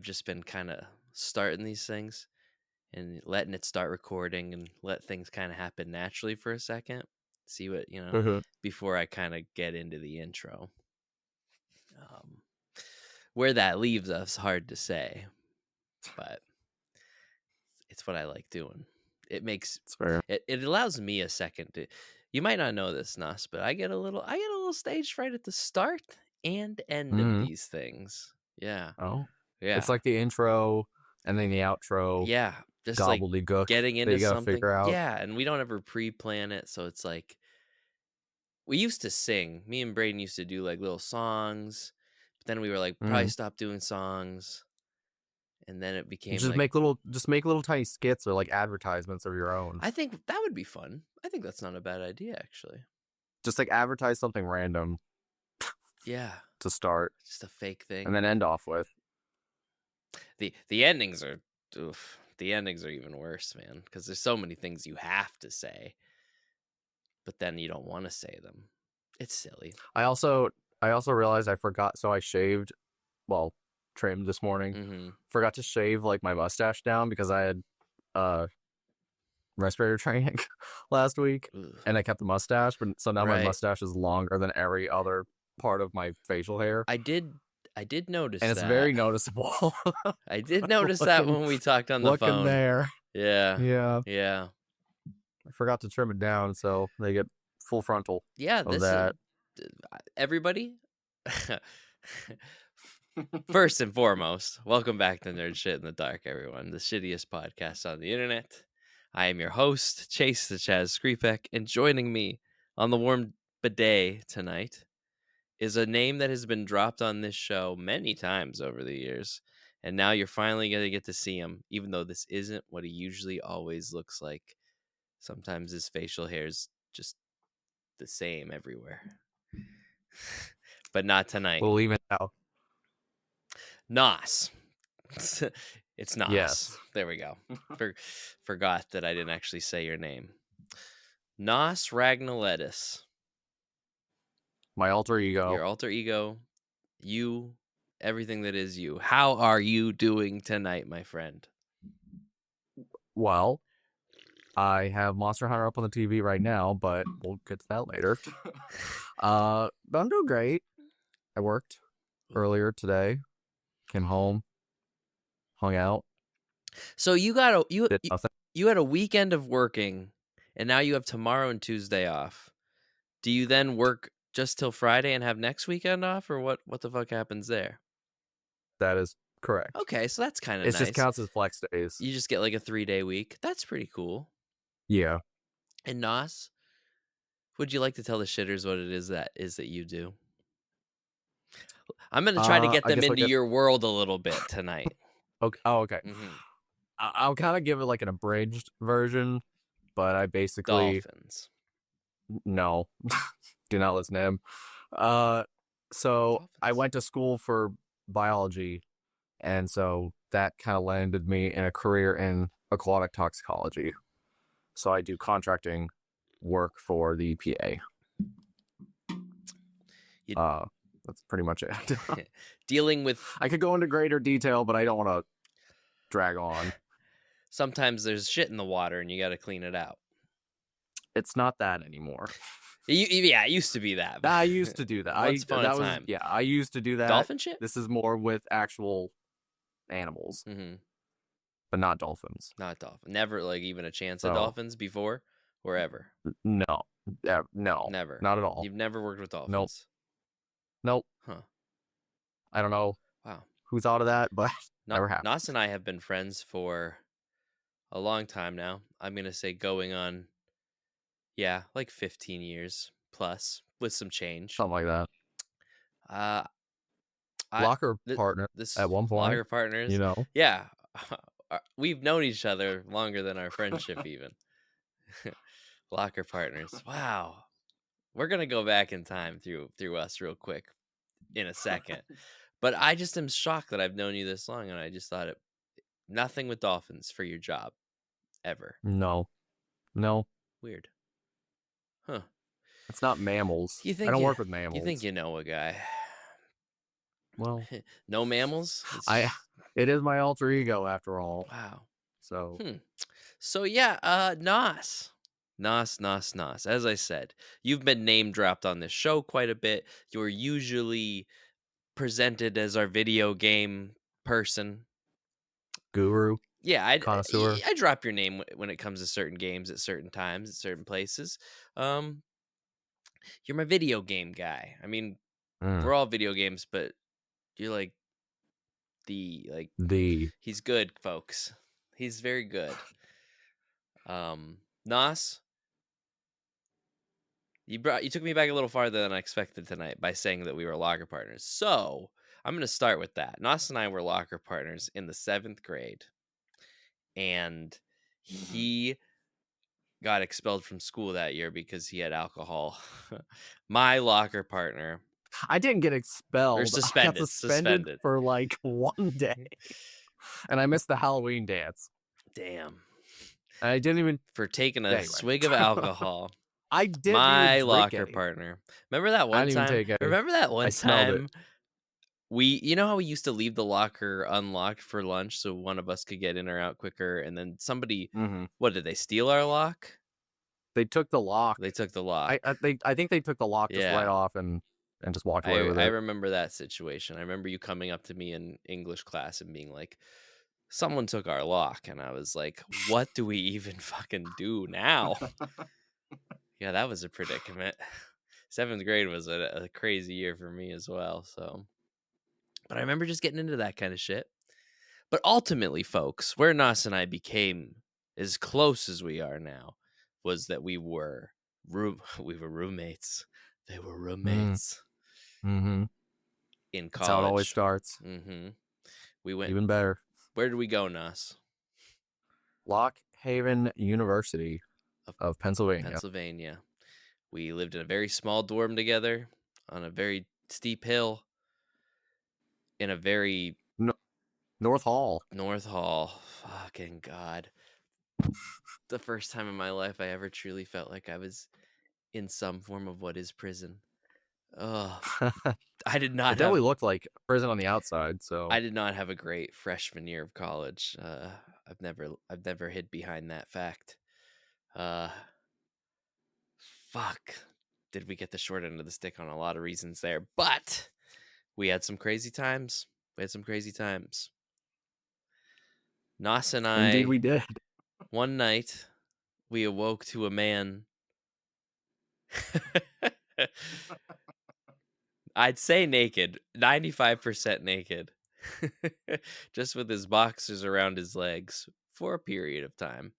just been kind of starting these things and letting it start recording and let things kind of happen naturally for a second. See what, before I kind of get into the intro. Where that leaves us, hard to say, but it's what I like doing. It makes it allows me a second to. You might not know this, Nwahs, but I get a little stage fright at the start and end of these things. Yeah. Oh, yeah. It's like the intro and then the outro. Yeah, just gobbledygook like getting into that you gotta something. figure out. Yeah, and we don't ever pre-plan it, so it's like we used to sing. Me and Braden used to do like little songs, but then we were like probably stop doing songs. And then it became make little tiny skits or like advertisements of your own. I think that would be fun. I think that's not a bad idea, actually. Just like advertise something random. Yeah. To start. Just a fake thing. And then end off with. The endings are the endings are even worse, man, because there's so many things you have to say, but then you don't want to say them. It's silly. I also realized I forgot, so I shaved, trimmed this morning. Forgot to shave like my mustache down because I had respirator training last week. And I kept the mustache, but so now my mustache is longer than every other part of my facial hair. I did notice that. And it's very noticeable. I did notice that when we talked on the phone. Looking there. Yeah. I forgot to trim it down so they get full frontal. Yeah, everybody. First and foremost, welcome back to Nerd Shit in the Dark, everyone. The shittiest podcast on the internet. I am your host, Chase the Chaz Skripek, and joining me on the warm bidet tonight is a name that has been dropped on this show many times over the years, and now you're finally going to get to see him, even though this isn't what he usually always looks like. Sometimes his facial hair is just the same everywhere. But not tonight. We'll leave it out. Nwahs. It's Nwahs. Yes. There we go. Forgot that I didn't actually say your name. Nwahs Ragnoletis. My alter ego. Your alter ego. You. Everything that is you. How are you doing tonight, my friend? Well, I have Monster Hunter up on the TV right now, but we'll get to that later. But I'm doing great. I worked earlier today. Came home, hung out. So you got you had a weekend of working, and now you have tomorrow and Tuesday off. Do you then work just till Friday and have next weekend off, or what the fuck happens there? That is correct. Okay, so that's kind of nice. It just counts as flex days. You just get like a 3-day week. That's pretty cool. Yeah. And Nwahs, would you like to tell the shitters what it is that you do? I'm going to try to get them into your world a little bit tonight. Okay. Oh, okay. I'll kind of give it like an abridged version, but I basically... Dolphins. No. Do not listen to him. So I went to school for biology, and so that kind of landed me in a career in aquatic toxicology. So I do contracting work for the EPA. That's pretty much it. Dealing with... I could go into greater detail, but I don't want to drag on. Sometimes there's shit in the water and you got to clean it out. It's not that anymore. Yeah, it used to be that. I used to do that. Once upon a time. Yeah, I used to do that. Dolphin shit? This is more with actual animals. But not dolphins. Not dolphins. Never like even a chance at dolphins before or ever? No. No. Never. Not at all. You've never worked with dolphins? Nope. Huh. I don't know. Wow. Who thought of that, but never happened. Nwahs and I have been friends for a long time now. I'm going to say going on, like 15 years plus with some change. Something like that. Locker partner at one point. Locker partners. You know. Yeah. We've known each other longer than our friendship even. Locker partners. Wow. We're going to go back in time through us real quick in a second. But I just am shocked that I've known you this long, and I just thought nothing with dolphins for your job ever. No. Weird. Huh. It's not mammals. I don't work with mammals. You think you know a guy. Well, No mammals. it is my alter ego after all. Wow. So So yeah, Nos. As I said, you've been name dropped on this show quite a bit. You're usually presented as our video game person. guru, Yeah, connoisseur. I drop your name when it comes to certain games at certain times, at certain places. Um, you're my video game guy. I mean, Mm, we're all video games, but you're like like the he's good, folks. He's very good. Nos, you took me back a little farther than I expected tonight by saying that we were locker partners. So I'm going to start with that. Nos and I were locker partners in the 7th grade, and he got expelled from school that year because he had alcohol. My locker partner, I didn't get or expelled. I got suspended suspended. for like 1 day, and I missed the Halloween dance. Damn. I didn't even. For taking a Anyway. swig of alcohol. I didn't My even drink locker any. partner. Remember that I one didn't even time? take any. Remember that one I smelled it. time you know how we used to leave the locker unlocked for lunch so one of us could get in or out quicker, and then somebody, what did they steal our lock? They took the lock. They took the lock. I think they took the lock just right off and just walked away with it. I remember that situation. I remember you coming up to me in English class and being like, someone took our lock, and I was like, what do we even fucking do now? Yeah, that was a predicament. 7th grade was a crazy year for me as well. So, but I remember just getting into that kind of shit. But ultimately, folks, where Nas and I became as close as we are now was that we were roommates. They were roommates Mm-hmm. in college. That's how it always starts. Mm-hmm. We went even better. Where did we go, Nas? Lock Haven University of Pennsylvania. Pennsylvania. We lived in a very small dorm together on a very steep hill in a very North Hall. Fucking God. The first time in my life I ever truly felt like I was in some form of what is prison. Oh, I did not It definitely looked like prison on the outside. So I did not have a great freshman year of college. I've never hid behind that fact. Fuck. Did we get the short end of the stick on a lot of reasons there, but we had some crazy times. Nas and I, indeed we did. One night, we awoke to a man. I'd say naked, 95% naked, just with his boxers around his legs for a period of time,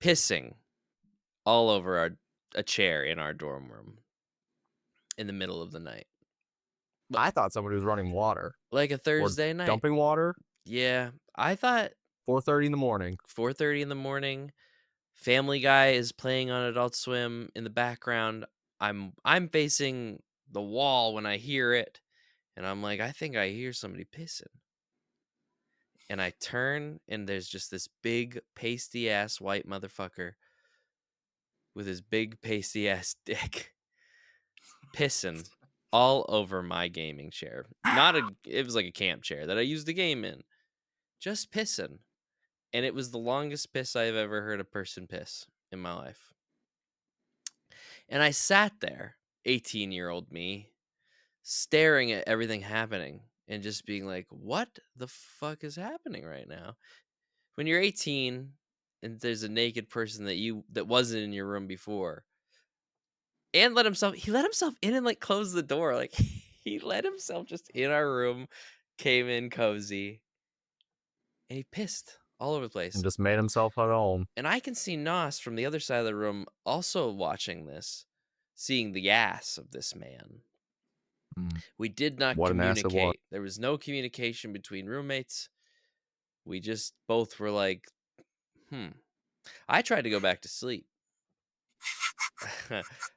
pissing all over a chair in our dorm room in the middle of the night. I thought somebody was running water, like a Thursday night, dumping water. Yeah, I thought 4:30 in the morning. 4:30 in the morning. Family Guy is playing on Adult Swim in the background. I'm facing the wall when I hear it, and I'm like, I think I hear somebody pissing. And I turn, and there's just this big pasty ass white motherfucker with his big pasty ass dick pissing all over my gaming chair. It was like a camp chair that I used the game in. Just pissing. And it was the longest piss I've ever heard a person piss in my life. And I sat there, 18-year-old me, staring at everything happening and just being like, what the fuck is happening right now? When you're 18 and there's a naked person that wasn't in your room before, and he let himself in and like closed the door. Like he let himself just in our room, came in cozy, and he pissed all over the place. And just made himself at home. And I can see Nos from the other side of the room also watching this, seeing the ass of this man. We did not communicate. There was no communication between roommates. We just both were like, I tried to go back to sleep.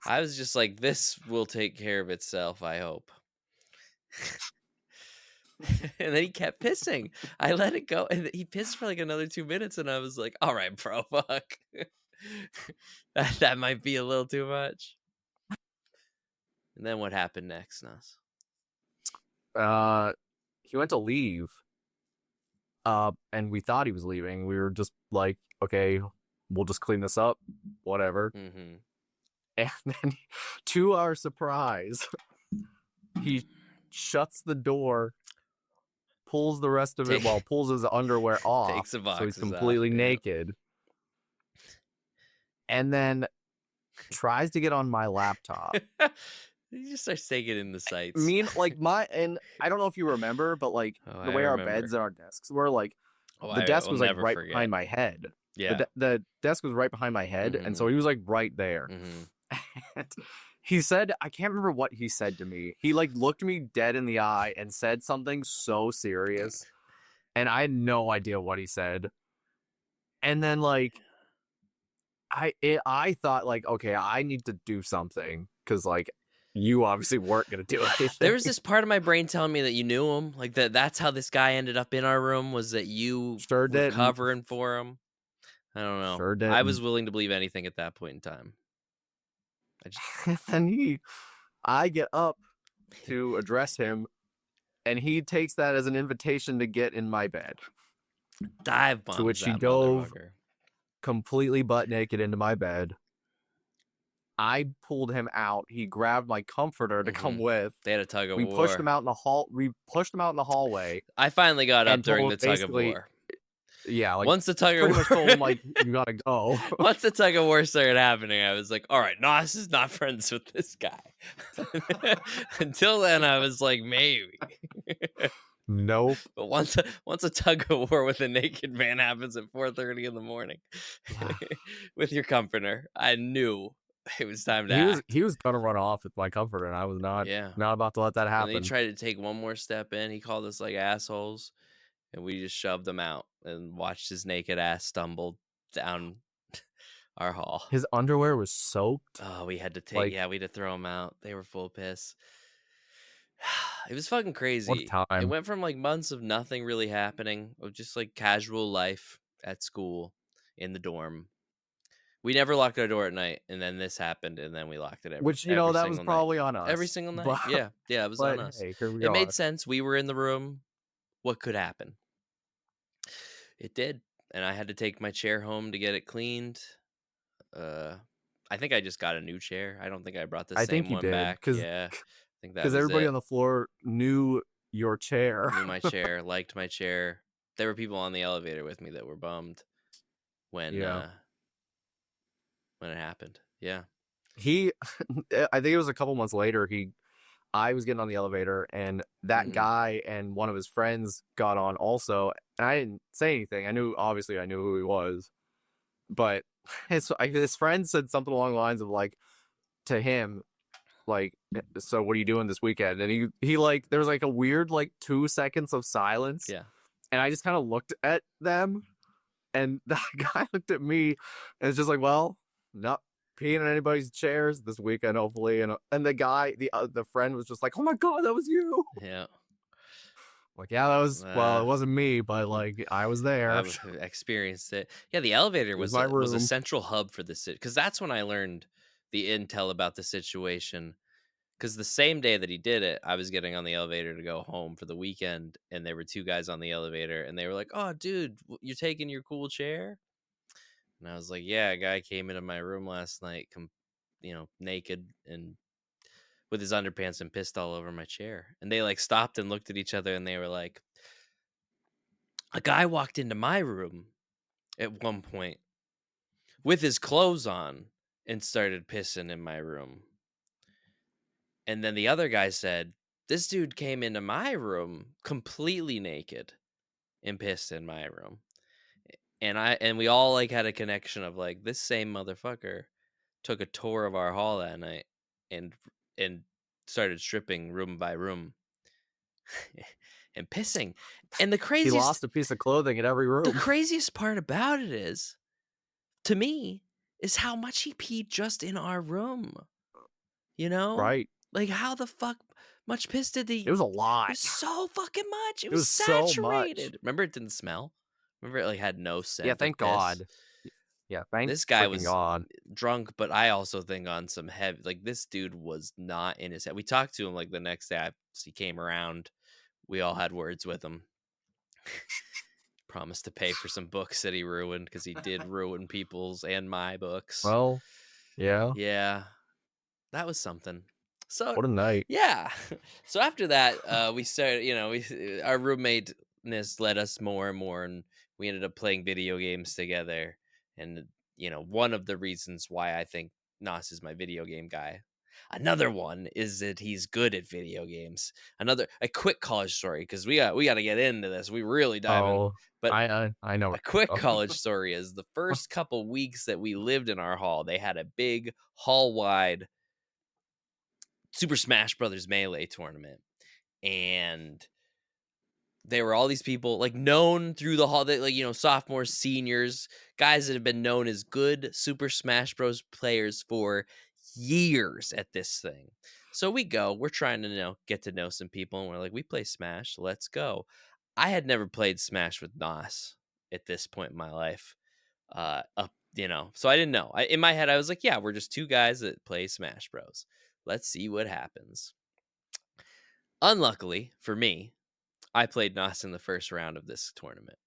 I was just like, this will take care of itself, I hope. And then he kept pissing. I let it go, and he pissed for like another 2 minutes, and I was like, all right, bro, fuck. that might be a little too much. And then what happened next, Nas? He went to leave. And we thought he was leaving. We were just like, okay, we'll just clean this up, whatever. Mm-hmm. And then, to our surprise, he shuts the door, pulls the rest of it, pulls his underwear off, takes the boxes so he's completely off, naked, and then tries to get on my laptop. You just start taking in the sights. And I don't know if you remember, but like the way our beds and our desks were, like the desk was like right behind my head. Yeah, the desk was right behind my head, and so he was like right there. And he said, I can't remember what he said to me. He like looked me dead in the eye and said something so serious, and I had no idea what he said. And then like I thought like, okay, I need to do something because like you obviously weren't gonna do anything. There was this part of my brain telling me that you knew him, like that's how this guy ended up in our room, was that you were covering for him. I don't know. Sure didn't. I was willing to believe anything at that point in time. And I get up to address him, and he takes that as an invitation to get in my bed. Dive bombs. To which he dove completely butt naked into my bed. I pulled him out. He grabbed my comforter to come with. They had a tug of war. We pushed him out in the hallway. I finally got up during the tug of war. Yeah, like once the tug of war, told him like, you gotta go. Once the tug of war started happening, I was like, all right, Nwahs is not friends with this guy. Until then, I was like, maybe. Nope. But once a tug of war with a naked man happens at 4:30 in the morning with your comforter, I knew it was time to act. He was gonna run off with my comforter, and I was not about to let that happen. And he tried to take one more step in. He called us like assholes, and we just shoved him out and watched his naked ass stumble down our hall. His underwear was soaked. Oh, we had to take we had to throw him out. They were full of piss. It was fucking crazy. What time? It went from like months of nothing really happening, of just like casual life at school in the dorm. We never locked our door at night, and then this happened, and then we locked it Which, that was probably on us. Every single night. Yeah, it was on us. Hey, it made sense. We were in the room. What could happen? It did. And I had to take my chair home to get it cleaned. I think I just got a new chair. I don't think I brought the same one back. Yeah. I think that was everybody on the floor knew your chair. Knew my chair, liked my chair. There were people on the elevator with me that were bummed when it happened. Yeah. I think it was a couple months later, I was getting on the elevator, and that guy and one of his friends got on also, and I didn't say anything. Obviously I knew who he was, but his friend said something along the lines of like, to him, like, so what are you doing this weekend? And he like, there was like a weird like 2 seconds of silence. Yeah. And I just kind of looked at them, and the guy looked at me, and it's just like, well, not peeing in anybody's chairs this weekend, hopefully. And the guy, the friend was just like, oh my God, that was you. Yeah. Like, yeah, that was, well, it wasn't me, but like, I was there. I experienced it. Yeah, the elevator was a central hub for the city, because that's when I learned the intel about the situation. Because the same day that he did it, I was getting on the elevator to go home for the weekend, and there were two guys on the elevator, and they were like, oh, dude, you're taking your cool chair? And I was like, yeah, a guy came into my room last night, naked and with his underpants and pissed all over my chair. And they like stopped and looked at each other, and they were like, a guy walked into my room at one point with his clothes on and started pissing in my room. And then the other guy said, this dude came into my room completely naked and pissed in my room. And we all like had a connection of like, this same motherfucker took a tour of our hall that night and started stripping room by room and pissing. And the craziest, he lost a piece of clothing in every room. The craziest part about it is, to me, is how much he peed just in our room. Right. Like, how the fuck much piss did he? It was a lot. It was so fucking much. It was saturated. So much. Remember, it didn't smell. Remember, it like had no scent. Yeah, thank God. Yeah, thank this guy was God. Drunk, but I also think on some heavy. Like, this dude was not in his head. We talked to him like the next day. He came around we all had words with him. Promised to pay for some books that he ruined, because he did ruin people's and my books. Well, yeah. Yeah, that was something. So what a night. Yeah. So after that, we started, our roommate-ness led us more and more, and we ended up playing video games together. And, one of the reasons why I think Nas is my video game guy. Another one is that he's good at video games. A quick college story, because we got to get into this. We really dive in. But I know. a quick college story is the first couple weeks that we lived in our hall, they had a big hall-wide Super Smash Brothers Melee tournament, and there were all these people like known through the hall, that sophomores, seniors, guys that have been known as good Super Smash Bros players for years at this thing. So we're trying to get to know some people, and we're like, we play Smash, let's go. I had never played Smash with Nas at this point in my life. So I didn't know. In my head, I was like, yeah, we're just two guys that play Smash Bros. Let's see what happens. Unluckily for me, I played Nas in the first round of this tournament.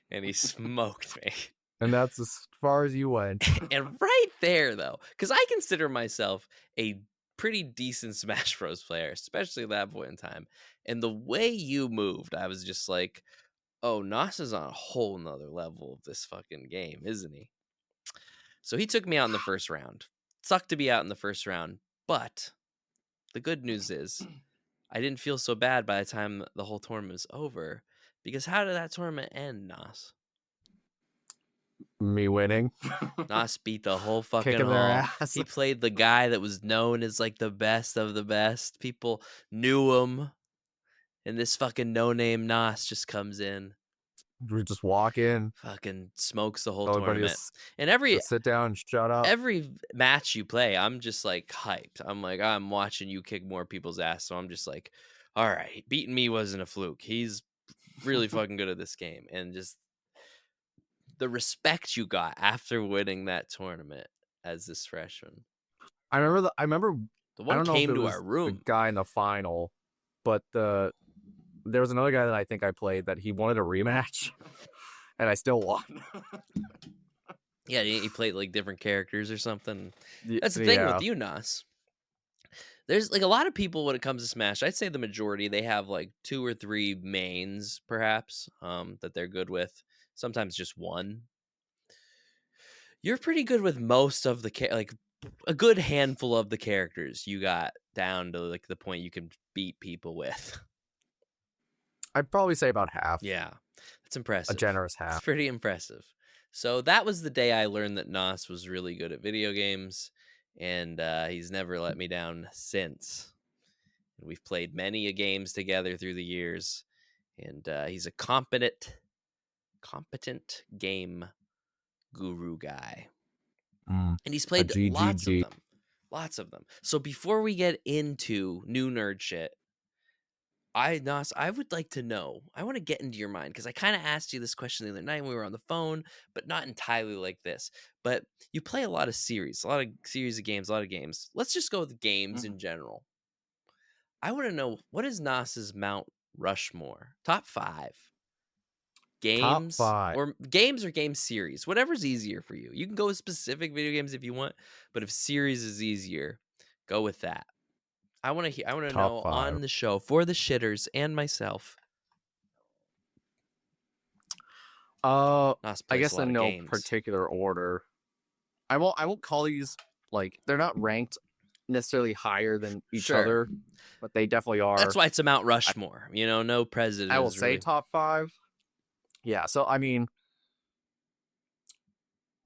And he smoked me. And that's as far as you went. And right there, though, because I consider myself a pretty decent Smash Bros player, especially at that point in time. And the way you moved, I was just like, oh, Nas is on a whole nother level of this fucking game, isn't he? So he took me out in the first round. Sucked to be out in the first round, but the good news is I didn't feel so bad by the time the whole tournament was over, because how did that tournament end, Nas? Me winning. Nas beat the whole fucking Kicking their hall. ass. He played the guy that was known as like the best of the best. People knew him, and this fucking no-name Nas just comes in. We just walk in, fucking smokes the whole everybody tournament. just, And every just sit down and shut up. every match you play, I'm just like hyped. I'm like, I'm watching you kick more people's ass, so I'm just like, all right, beating me wasn't a fluke. He's really fucking good at this game. And just the respect you got after winning that tournament as this freshman. I remember The I one don't know if came it to was our the room. guy in the final, but there was another guy that I think I played that he wanted a rematch, and I still won. Yeah, he played like different characters or something. That's the thing with you, Nas. There's like a lot of people when it comes to Smash. I'd say the majority, they have like 2 or 3 mains, perhaps, that they're good with. Sometimes just one. You're pretty good with most of the like a good handful of the characters you got down to like the point you can beat people with. I'd probably say about half. Yeah, that's impressive. A generous half. It's pretty impressive. So that was the day I learned that Nas was really good at video games, and he's never let me down since. We've played many games together through the years, and he's a competent game guru guy. And he's played lots of them. So before we get into new nerd shit, Nas, I would like to know, I want to get into your mind, because I kind of asked you this question the other night when we were on the phone, but not entirely like this. But you play a lot of series of games, a lot of games. Let's just go with games in general. I want to know, what is Nas's Mount Rushmore? Top 5 games. Top 5. Or games or game series, whatever's easier for you. You can go with specific video games if you want, but if series is easier, go with that. I want to know 5. On the show for the shitters and myself. I guess in no games. particular order. I won't call these, like, they're not ranked necessarily higher than each other, but they definitely are. That's why it's a Mount Rushmore. No president. I will say top 5. Yeah, so I mean,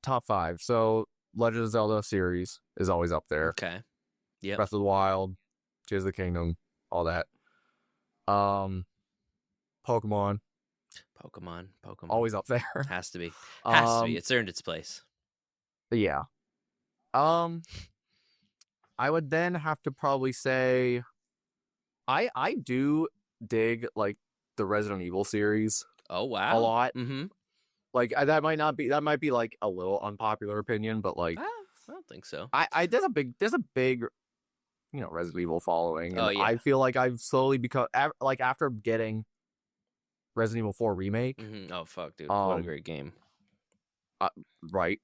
top 5. So Legend of Zelda series is always up there. Okay. Yeah. Breath of the Wild, Tears of the Kingdom, all that. Pokemon. Always up there. Has to be. Has to be. It's earned its place. Yeah. I would then have to probably say I do dig like the Resident Evil series. Oh wow. A lot. Mm-hmm. Like that might be like a little unpopular opinion, but like I don't think so. There's a big Resident Evil following, Oh and yeah. I feel like I've slowly become like after getting Resident Evil 4 remake. Oh fuck, dude, what a great game. Right.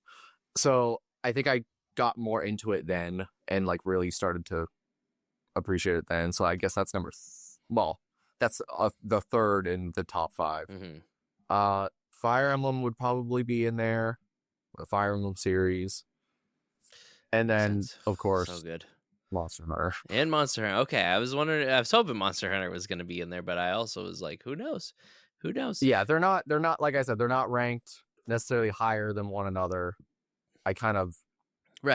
So I think I got more into it then, and like really started to appreciate it then. So I guess that's that's the third in the top 5. Fire Emblem would probably be in there, the Fire Emblem series, and then of course so good. Monster Hunter. And Monster Hunter. Okay, I was hoping Monster Hunter was going to be in there, but I also was like, who knows? Who knows? Yeah, they're not like I said, they're not ranked necessarily higher than one another. I kind of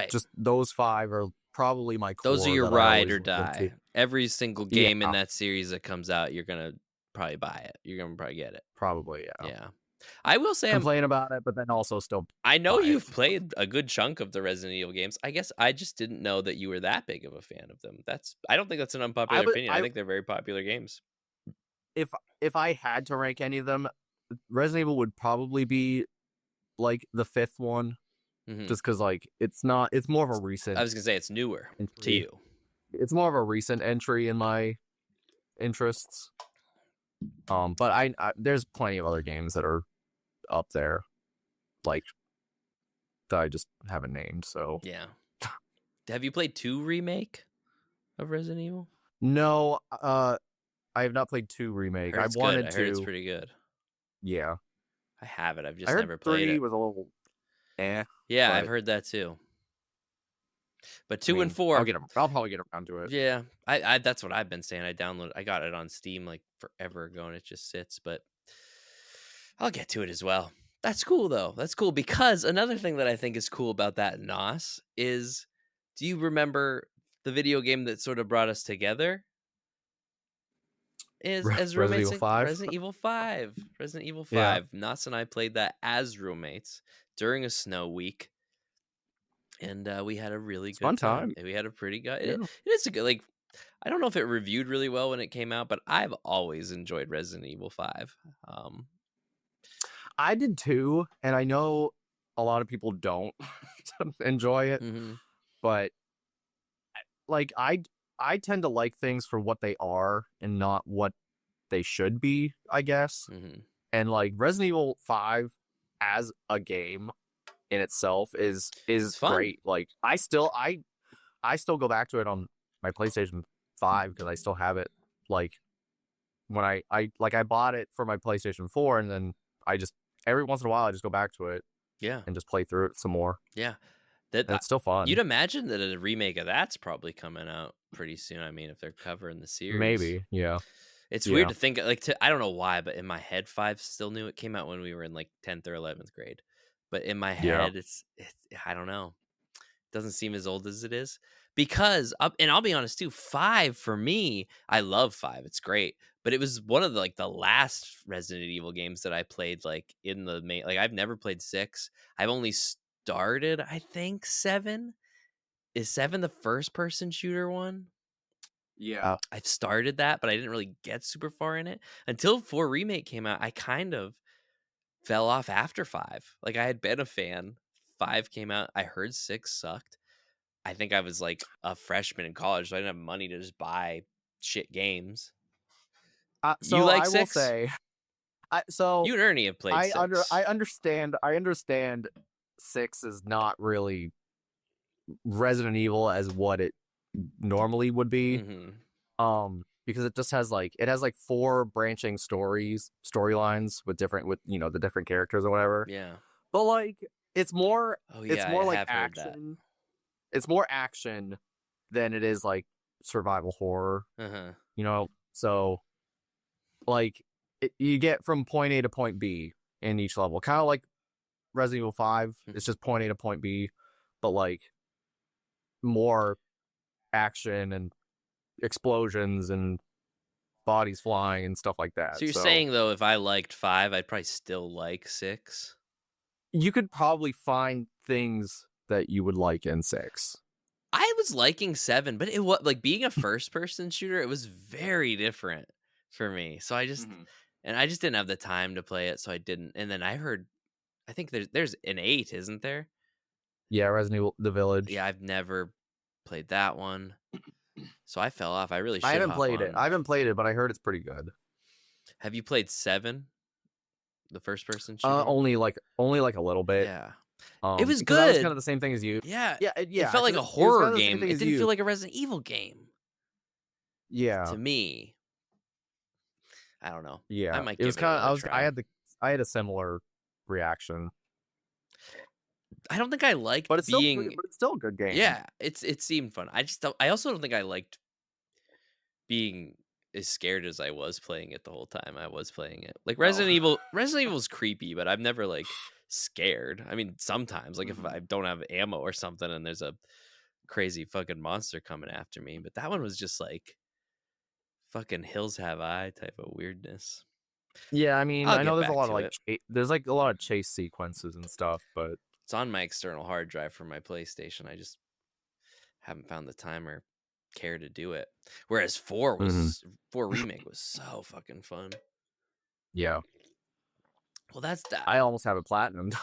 just those 5 are probably my core. Those are your that ride or die. Every single game in that series that comes out, you're gonna probably buy it. You're gonna probably get it. Probably, yeah. Yeah. I will say complain about it, but then also still I know you've played a good chunk of the Resident Evil games. I guess I just didn't know that you were that big of a fan of them. I don't think that's an unpopular opinion. I think they're very popular games. If I had to rank any of them, Resident Evil would probably be like the 5th one. Just because like it's more of a recent. I was gonna say it's newer to you. It's more of a recent entry in my interests. But I there's plenty of other games that are up there, like that I just haven't named. So yeah. Have you played 2 remake of Resident Evil? No, I have not played 2 remake. I wanted to. I heard it's pretty good. Yeah, I have it. I've just never played 3 it. Was a little. Yeah, I've heard that too. But 2 and 4, I'll probably get around to it. Yeah, I that's what I've been saying. I got it on Steam like forever ago, and it just sits. But I'll get to it as well. That's cool though. That's cool because another thing that I think is cool about that Nwahs is, do you remember the video game that sort of brought us together? As roommates, Resident Evil 5. Resident Evil 5. Yeah. Nwahs and I played that as roommates during a snow week. And we had a really good time. We had a pretty good. Yeah. It is a good, like, I don't know if it reviewed really well when it came out, but I've always enjoyed Resident Evil 5. I did too, and I know a lot of people don't enjoy it, but like I tend to like things for what they are and not what they should be, I guess. And like Resident Evil 5 as a game in itself is great. Like I still go back to it on my PlayStation 5 because I still have it. Like when I bought it for my PlayStation 4, and then I just every once in a while I just go back to it. Yeah. And just play through it some more. Yeah. That's still fun. You'd imagine that a remake of that's probably coming out pretty soon. I mean, if they're covering the series. Maybe, yeah. It's weird to think, like, I don't know why, but in my head, 5 still new. It came out when we were in like 10th or 11th grade. But in my head, it's I don't know. It doesn't seem as old as it is. Because, and I'll be honest too, 5 for me, I love 5. It's great. But it was one of the, like, the last Resident Evil games that I played, like, in the main. Like, I've never played 6. I've only started, I think, 7. Is 7 the first person shooter one? Yeah. I've started that, but I didn't really get super far in it. Until 4 Remake came out, I kind of fell off after 5. Like, I had been a fan. 5 came out. I heard 6 sucked. I think I was like a freshman in college, so I didn't have money to just buy shit games. So you like I 6? will say, so you and Ernie have played 6. I understand 6 is not really Resident Evil as what it normally would be. Because it just has like 4 branching storylines with the different characters or whatever. Yeah. But like it's more like action. It's more action than it is like survival horror. So like you get from point A to point B in each level, kind of like Resident Evil 5. It's just point A to point B, but like more action and explosions and bodies flying and stuff like that. So you're saying though, if I liked 5, I'd probably still like 6. You could probably find things that you would like in 6. I was liking 7, but it was like being a first person shooter. It was very different for me. So I just didn't have the time to play it, so I didn't. And then I think there's an 8, isn't there? Yeah, Resident Evil: The Village. Yeah, I've never played that one. So I fell off. I really should I haven't hop played it. on. I haven't played it, but I heard it's pretty good. Have you played 7? The first person shooter? Only like a little bit. Yeah. It was because that was kind good. of the same thing as you. Yeah. Yeah, It felt like a it was horror kind of the same game. thing It as didn't you. feel like a Resident Evil game. Yeah. To me. I don't know. Yeah. I might it give was it kind another of try. I had a similar reaction. I don't think I liked But it's being still a good game. Yeah, it seemed fun. I also don't think I liked being as scared as I was playing it the whole time I was playing it. Like Resident Evil's creepy, but I'm never like scared. I mean, sometimes like if I don't have ammo or something and there's a crazy fucking monster coming after me, but that one was just like fucking Hills Have Eye type of weirdness. Yeah, I mean, I'll I know get there's a back lot to of it. there's like a lot of chase sequences and stuff, but It's on my external hard drive for my PlayStation. I just haven't found the time or care to do it. Whereas 4 remake was so fucking fun. Yeah. Well, that's that. I almost have it platinumed.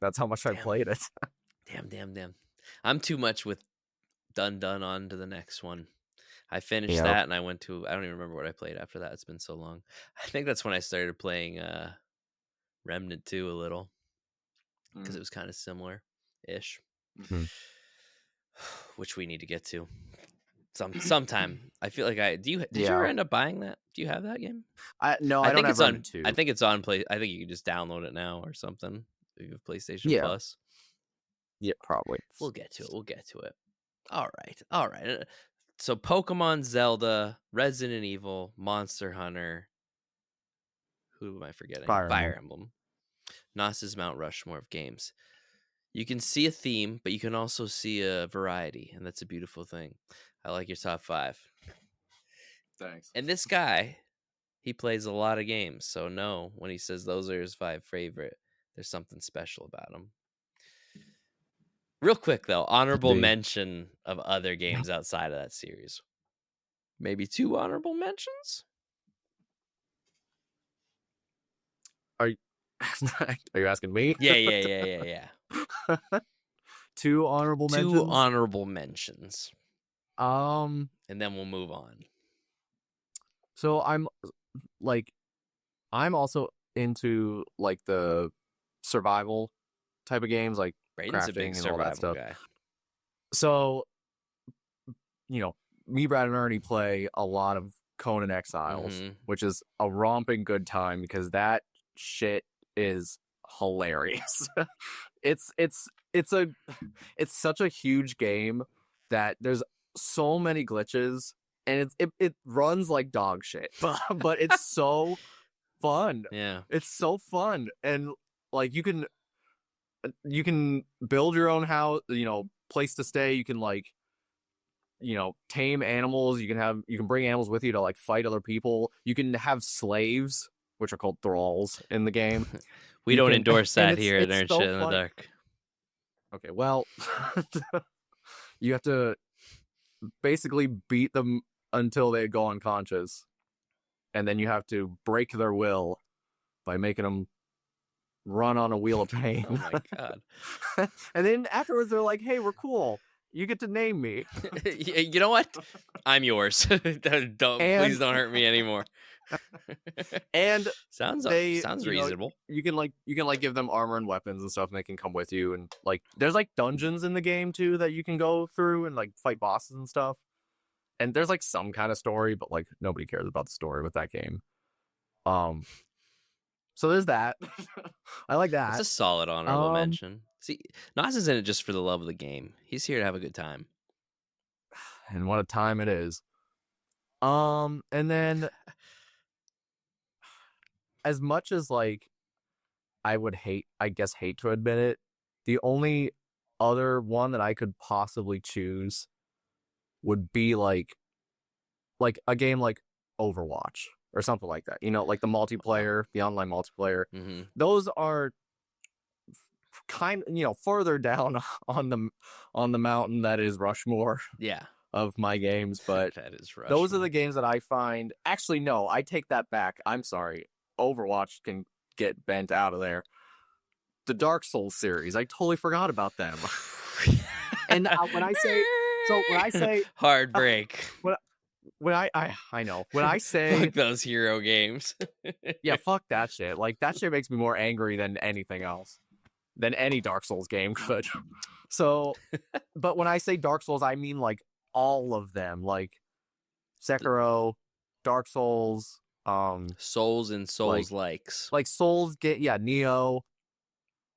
That's how much I played it. Damn. I'm too much with done on to the next one. I finished that and I went to, I don't even remember what I played after that. It's been so long. I think that's when I started playing Remnant 2 a little because it was kind of similar-ish, which we need to get to sometime. I feel like did you ever end up buying that? Do you have that game? No, I don't have Remnant 2. I think it's on Play. I think you can just download it now or something. If you have PlayStation Plus. Yeah, probably. We'll get to it. All right. So Pokemon, Zelda, Resident Evil, Monster Hunter. Who am I forgetting? Fire Emblem. Nwahs' Mount Rushmore of games. You can see a theme, but you can also see a variety, and that's a beautiful thing. I like your top 5. Thanks. And this guy, he plays a lot of games, so no, when he says those are his 5 favorite, there's something special about him. Real quick, though, honorable mention of other games outside of that series. Maybe 2 honorable mentions? Are you asking me? Yeah. 2 honorable mentions? 2 honorable mentions. And then we'll move on. So I'm also into like the survival type of games, like Brayden's crafting a big and all that stuff. guy. So, me, Brad, and Ernie play a lot of Conan Exiles, which is a romping good time because that shit is hilarious. It's such a huge game that there's so many glitches and it runs like dog shit, but it's so fun. Yeah, it's so fun, and like you can build your own house, place to stay. You can tame animals. You can bring animals with you to like fight other people. You can have slaves, which are called thralls in the game. We don't endorse that here at Nerd Shit in the Dark. Okay, well, you have to basically beat them until they go unconscious, and then you have to break their will by making them run on a wheel of pain. Oh my god. And then afterwards they're like, hey, we're cool, you get to name me. You know what, I'm yours. Please don't hurt me anymore. And sounds reasonable. You can give them armor and weapons and stuff, and they can come with you, and like there's like dungeons in the game too that you can go through and like fight bosses and stuff. And there's like some kind of story, but like nobody cares about the story with that game. So there's that. I like that. It's a solid honorable mention. See, Nwahs is in it just for the love of the game. He's here to have a good time. And what a time it is. And then as much as like I would hate to admit it, the only other one that I could possibly choose would be like a game like Overwatch or something like that. Like the multiplayer, the online multiplayer. Mm-hmm. Those are kind of, further down on the mountain that is Rushmore. Yeah. Of my games, but that is Rushmore. Those are the games that I find. Actually, no, I take that back. I'm sorry. Overwatch can get bent out of there. The Dark Souls series, I totally forgot about them. And when I say So when I say hard break. When I know when I say fuck those hero games. yeah, fuck that shit. Like that shit makes me more angry than anything else, than any Dark Souls game could. So, but when I say Dark Souls, I mean like all of them, like Sekiro, Dark Souls, Souls and Souls likes. like Souls get yeah, Neo.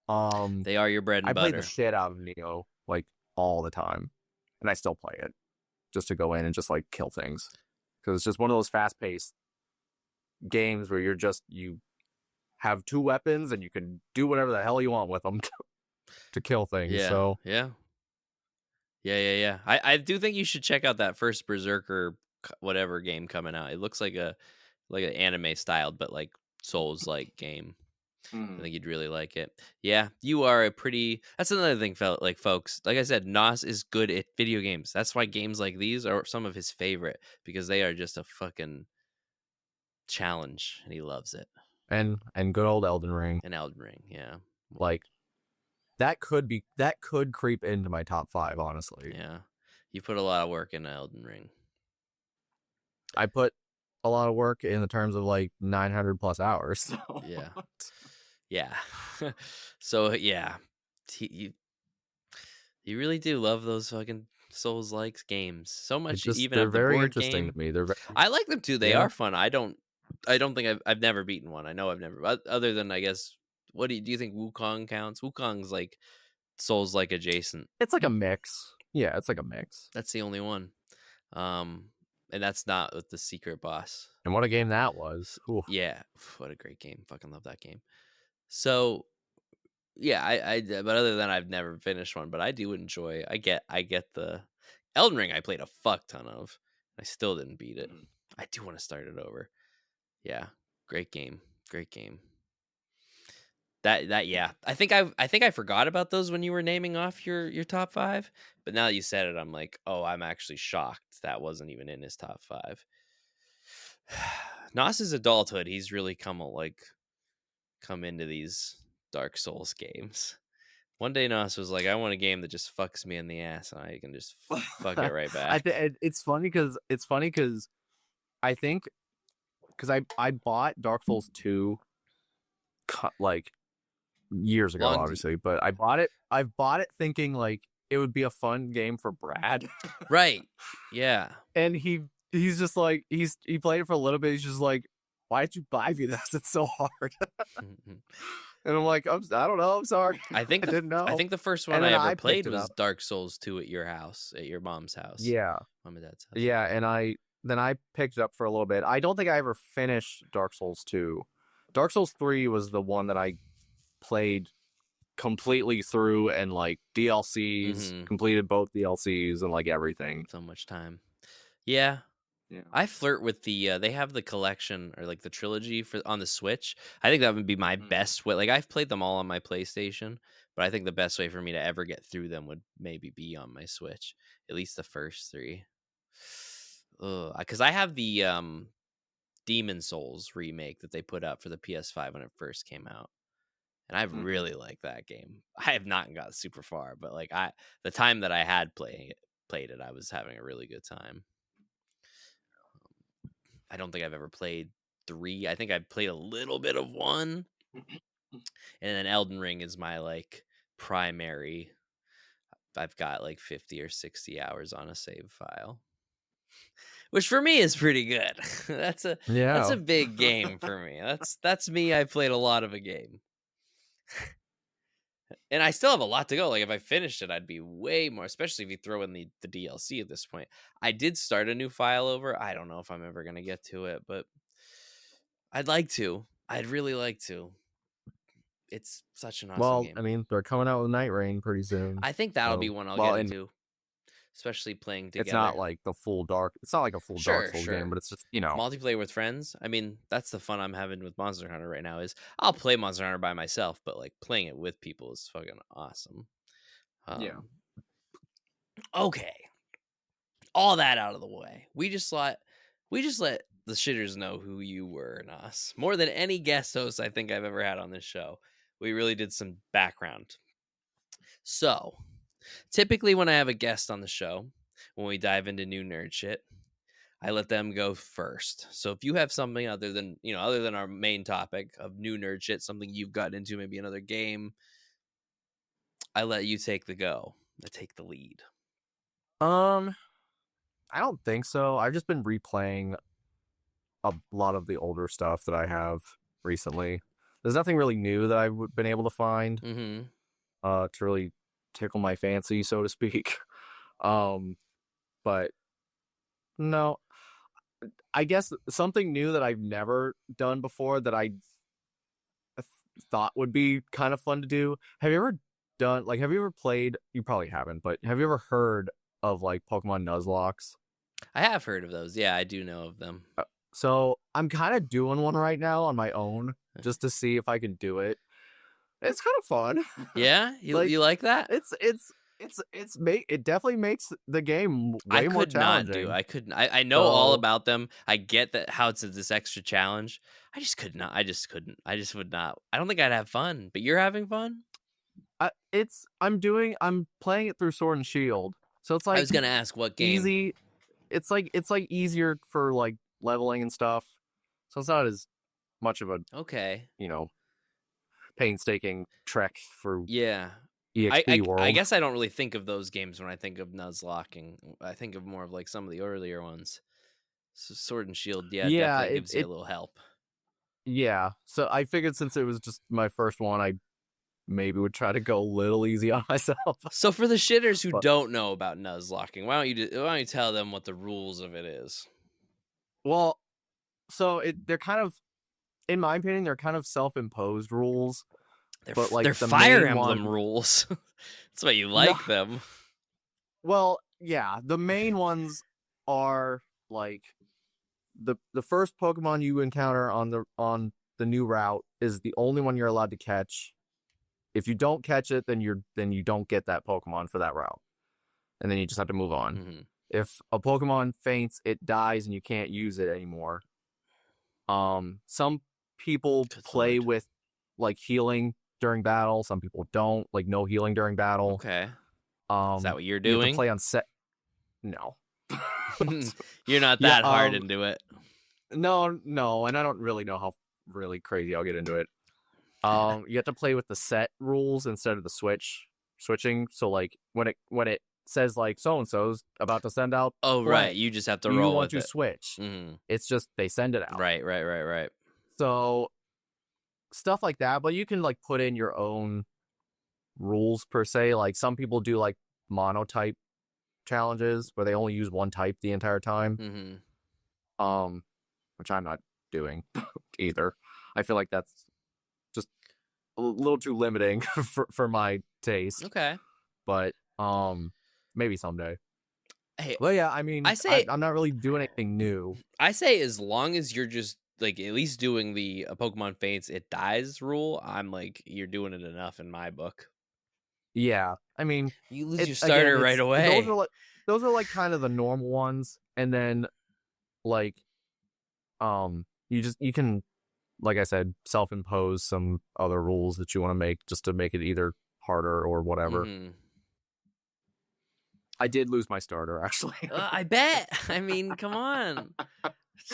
They are your bread and I played the butter. shit out of Neo like all the time, and I still play it just to go in and just like kill things because it's just one of those fast paced games where you have two weapons and you can do whatever the hell you want with them to kill things. Yeah, So yeah. I do think you should check out that first Berserker whatever game coming out. It looks like an anime styled but like Souls like game. I think you'd really like it. Yeah, you are a pretty. That's another thing, like folks. Like I said, Nwahs is good at video games. That's why games like these are some of his favorite because they are just a fucking challenge, and he loves it. and good old Elden Ring. And Elden Ring, yeah. Like that could creep into my top 5, honestly. Yeah, you put a lot of work into Elden Ring. I put a lot of work in the terms of like 900 plus hours. So. Yeah. Yeah. So yeah, you really do love those fucking Souls likes games so much. Even they're of the very board interesting game. to me. They're I like them too. They yeah. are fun. I don't think I've never beaten one. I know I've never, other than I guess. What do you think Wukong counts? Wukong's like Souls like adjacent. It's like a mix. Yeah, it's like a mix. That's the only one. And that's not with the secret boss. And what a game that was. Oof. Yeah, what a great game. Fucking love that game. So yeah, I but other than I've never finished one, but I do enjoy. I get the Elden Ring. I played a fuck ton of. I still didn't beat it. I do want to start it over. Yeah, great game. Great game. That yeah. I think I forgot about those when you were naming off your top 5, but now that you said it, I'm like, oh, I'm actually shocked that wasn't even in his top 5. Nwahs' adulthood, he's really come into these Dark Souls games. One day Nwahs was like, I want a game that just fucks me in the ass and I can just fuck it right back. It's funny because I think because I bought Dark Souls 2 like years ago, obviously, but I bought it thinking like it would be a fun game for Brad. Right. Yeah. And he's just like he played it for a little bit. He's just like, why did you buy me this? It's so hard. And I'm like, I don't know. I'm sorry. I didn't know. I think the first one I ever played was Dark Souls 2 at your house, at your mom's house. Yeah. Mom and dad's house. Yeah, and I picked it up for a little bit. I don't think I ever finished Dark Souls 2. Dark Souls 3 was the one that I played completely through and like DLCs, completed both DLCs and like everything. So much time. Yeah. I flirt with the they have the collection or like the trilogy on the Switch. I think that would be my best way. Like I've played them all on my PlayStation, but I think the best way for me to ever get through them would maybe be on my Switch. At least the first 3. Cuz I have the Demon Souls remake that they put out for the PS5 when it first came out. And I really like that game. I have not got super far, but like the time that I had played it, I was having a really good time. I don't think I've ever played 3. I think I played a little bit of 1. And then Elden Ring is my like primary. I've got like 50 or 60 hours on a save file. Which for me is pretty good. That's a big game for me. That's me. I played a lot of a game. And I still have a lot to go. Like if I finished it, I'd be way more, especially if you throw in the DLC at this point. I did start a new file over. I don't know if I'm ever going to get to it, but I'd like to. I'd really like to. It's such an awesome game. I mean, they're coming out with Night Rain pretty soon. I think that'll be one I'll get into. Especially playing together. It's not like the full dark. It's not like a full Dark Souls game, but it's just multiplayer with friends. I mean, that's the fun I'm having with Monster Hunter right now. Is I'll play Monster Hunter by myself, but like playing it with people is fucking awesome. Yeah. Okay. All that out of the way. We just let the shitters know who you were and us more than any guest host I think I've ever had on this show. We really did some background. So, typically when I have a guest on the show, when we dive into new nerd shit, I let them go first. So if you have something other than our main topic of new nerd shit, something you've gotten into, maybe another game, I let you take the lead. I don't think so. I've just been replaying a lot of the older stuff that I have recently. There's nothing really new that I've been able to find to really tickle my fancy, so to speak. But no, I guess something new that I've never done before that I thought would be kind of fun to do. Have you ever played? You probably haven't, but have you ever heard of like Pokemon Nuzlocke? I have heard of those. Yeah, I do know of them. So I'm kind of doing one right now on my own just to see if I can do it. It's kind of fun. Yeah, Like you like that? it definitely makes the game I way more could not do. challenging. I couldn't. I know all So about them. I get that how it's this extra challenge. I just could not. I just couldn't. I just would not. I don't think I'd have fun. But you're having fun. I'm playing it through Sword and Shield. So it's I like was gonna ask what game. easy. It's like easier for like leveling and stuff. So it's not as much of a, Okay. you know, painstaking trek for Yeah. EXP I world. guess I don't really think of those games when I think of Nuzlocking. I think of more of like some of the earlier ones. So Sword and Shield, yeah, Yeah, definitely gives you a little help. yeah. So I figured since it was just my first one, I maybe would try to go a little easy on myself. So for the shitters who But don't know about Nuzlocking, why don't you tell them what the rules of it is? well, they're kind of, in my opinion, they're kind of self-imposed rules. But like They're the Fire main Emblem one, rules. That's why you no, like them. well, yeah, the main ones are like the first Pokemon you encounter on the new route is the only one you're allowed to catch. If you don't catch it, then you don't get that Pokemon for that route, and then you just have to move on. Mm-hmm. If a Pokemon faints, it dies and you can't use it anymore. Some people Good play Lord. with like healing during battle. Some people don't, like no healing during battle. Okay. Is that what you're You have to doing? play on set. No. You're not Yeah. that hard into it. No, and I don't really know how really crazy I'll get into it. You have to play with the set rules instead of the switching. So like when it says like so and so's about to send out Oh, right. blank, You just have to do you roll want with to it. switch? Mm-hmm. It's just they send it out. Right. So stuff like that, but you can like put in your own rules per se. Like some people do like monotype challenges where they only use one type the entire time. Mm-hmm. Which I'm not doing either. I feel like that's just a little too limiting for my taste. Okay. But maybe someday. Hey, Well, yeah, I mean, I say I'm not really doing anything new. as long as you're just like at least doing the Pokemon faints it dies rule, I'm like you're doing it enough in my book. Yeah, I mean, You lose your again, starter right those away. are like kind of the normal ones, and then like you can, like I said, self-impose some other rules that you want to make just to make it either harder or whatever. Mm-hmm. I did lose my starter actually. I bet. I mean, come on.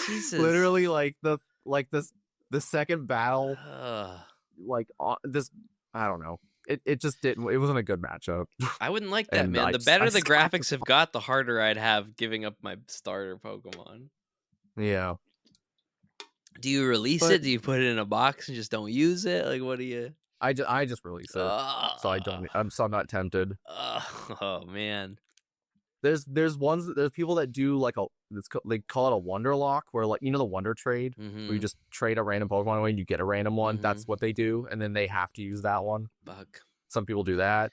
Jesus. Literally, the second battle, Ugh. like this, I don't know. It just didn't. It wasn't a good matchup, I wouldn't like that, and man. I The just I better the stopped. graphics have got, the harder I'd have giving up my starter Pokemon. Yeah, Do you release but it? Do you put it in a box and just don't use it? Like, what do you? I just release it, so I Uh, don't. I'm not tempted. oh man. There's people that do like they call it a Wonder Lock, where like the Wonder Trade, where you Mm-hmm. just trade a random Pokemon away and you get a random one. Mm-hmm. That's what they do, and then they have to use that one. Fuck. Some people do that,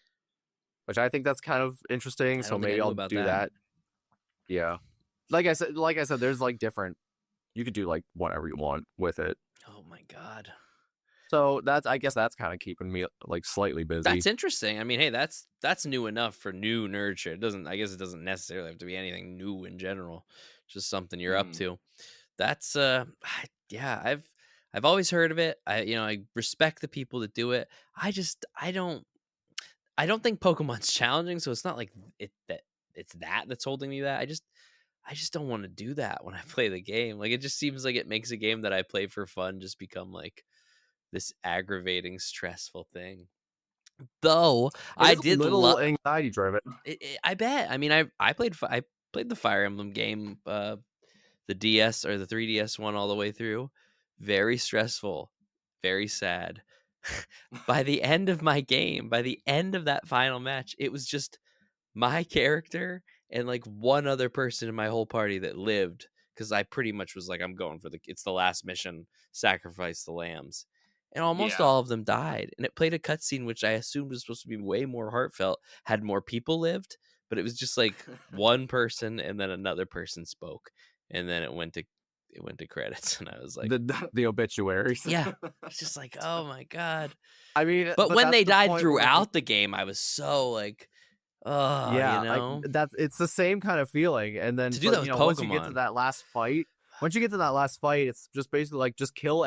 which I think that's kind of interesting. I So don't think I maybe knew I'll about do that. that. Yeah, like I said, there's like different. You could do like whatever you want with it. Oh my god. So I guess that's kind of keeping me like slightly busy. That's interesting. I mean, hey, that's new enough for new nerd shit. It doesn't. I guess it doesn't necessarily have to be anything new in general. Just something you're up Mm. to. That's yeah. I've always heard of it. I respect the people that do it. I don't think Pokemon's challenging, so it's not like it that it's that's holding me back. I just don't want to do that when I play the game. Like, it just seems like it makes a game that I play for fun just become like this aggravating, stressful thing. Though It I is a did little love anxiety driven. I bet. I mean, I played the Fire Emblem game, the DS or the 3DS one all the way through. Very stressful, very sad. By the end of my game, by the end of that final match, it was just my character and like one other person in my whole party that lived, because I pretty much was like, I'm going for it's the last mission, sacrifice the lambs. And almost Yeah. all of them died. And it played a cutscene which I assumed was supposed to be way more heartfelt, had more people lived, but it was just like one person and then another person spoke. And then it went to credits, and I was like, The obituaries. yeah. It's just like, oh my God. I mean, But but when that's they the died point where throughout the game, I was so like, oh, you yeah, know? it's the same kind of feeling. And then, To do that but with once you get to Pokemon. that last fight, it's just basically like just kill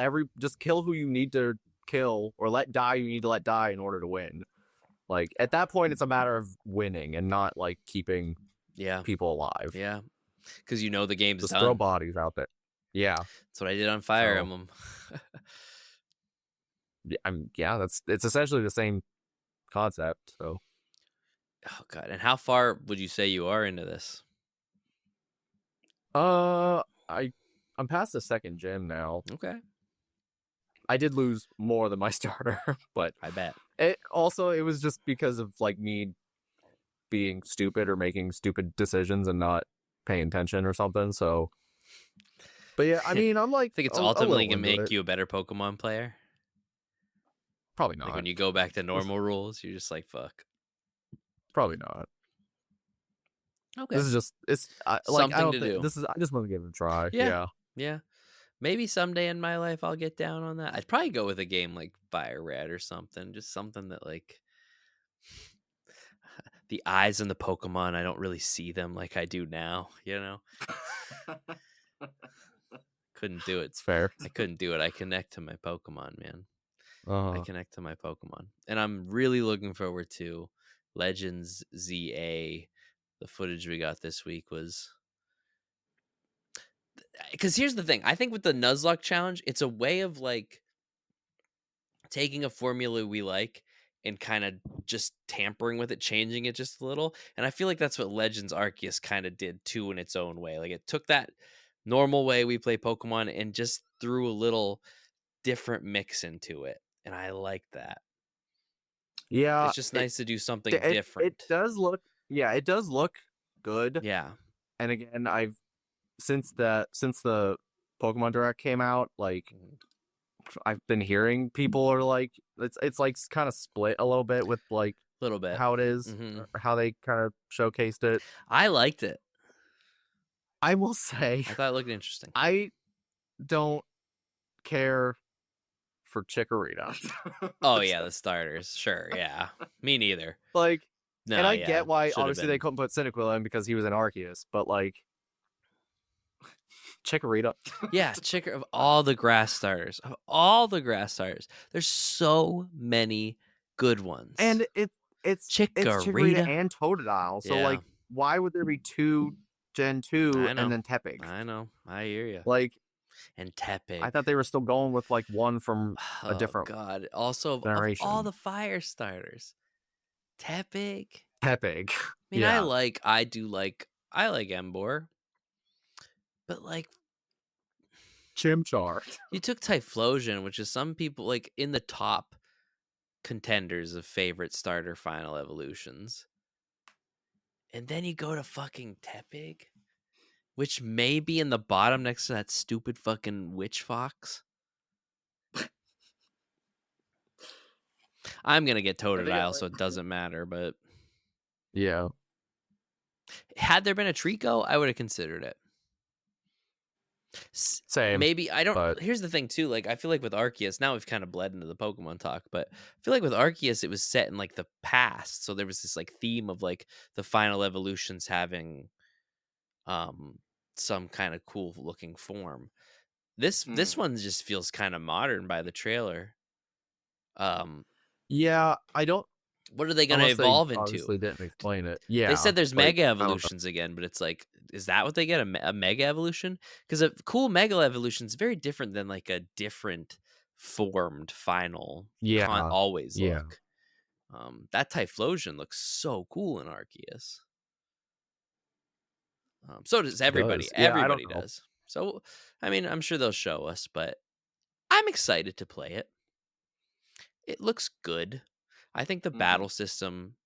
who you need to kill, or let die you need to let die in order to win. Like at that point, it's a matter of winning and not like keeping Yeah. people alive. Yeah. Because you know the game's Just done. throw bodies out there. Yeah. That's what I did on Fire Emblem. It's essentially the same concept. So Oh God. And how far would you say you are into this? I'm past the second gym now. Okay. I did lose more than my starter, but I bet. it was just because of like me being stupid or making stupid decisions and not paying attention or something. So, but yeah, I mean, I'm like I think it's a ultimately little gonna into make it. you a better Pokemon player. Probably Like not. when you go back to normal rules, you're just like, fuck. Probably not. Okay. This is just Something I don't to think do. this is. I just want to give it a try. Yeah. Yeah. Yeah. Maybe someday in my life I'll get down on that. I'd probably go with a game like Fire Red or something. Just something that like the eyes in the Pokemon, I don't really see them like I do now, you know? Couldn't do it. It's fair. I couldn't do it. I connect to my Pokemon, man. I Uh, connect to my Pokemon. And I'm really looking forward to Legends ZA. The footage we got this week was, because here's the thing. I think with the Nuzlocke challenge, it's a way of like taking a formula we like and kind of just tampering with it, changing it just a little. And I feel like that's what Legends Arceus kind of did too in its own way. Like it took that normal way we play Pokemon and just threw a little different mix into it. And I like that. yeah. It's just nice to do something It different. does look. Yeah, it does look good. Yeah. And again, since the Pokemon Direct came out, like I've been hearing people are like it's like kind of split a little bit with like A little bit. how it is, or how they kind of showcased it. I liked it. I will say I thought it looked interesting. I don't care for Chikorita. Oh yeah, the starters. Sure, yeah. Me neither. Like, No, and I yeah, get why should've obviously been. they couldn't put Cyndaquil in because he was an Arceus, but like Chikorita. Yeah, of all the grass starters. Of all the grass starters. There's so many good ones. And it's Chikorita Chikorita and Totodile. So Yeah. like why would there be two Gen 2 I know. and then Tepig? I know. I hear you. Like, And Tepig. I thought they were still going with like one from a Oh different God. Also of generation. all the fire starters. Tepig. Tepig. I mean, Yeah. I like Embor. But like Chimchar. you took Typhlosion, which is some people like in the top contenders of favorite starter final evolutions. And then you go to fucking Tepig, which may be in the bottom next to that stupid fucking Witch Fox. I'm going to get Totodile, so it doesn't matter, but Yeah. had there been a Trico, I would have considered it. Same. Maybe I don't. But Here's the thing too. Like I feel like with Arceus, now we've kind of bled into the Pokemon talk, but I feel like with Arceus, it was set in like the past, so there was this like theme of like the final evolutions having, some kind of cool looking form. This one just feels kind of modern by the trailer. yeah, I don't. What are they going to Unless they evolve into? obviously didn't explain it. They Yeah, said there's like, mega I don't know. evolutions again, but it's like, is that what they get? A mega evolution? Because a cool mega evolution is very different than like a different formed final Yeah, always yeah, look. That Typhlosion looks so cool in Arceus. So does it everybody. does. Yeah, I don't Everybody know. does. So, I mean, I'm sure they'll show us, but I'm excited to play it. It looks good. I think the Mhm. battle system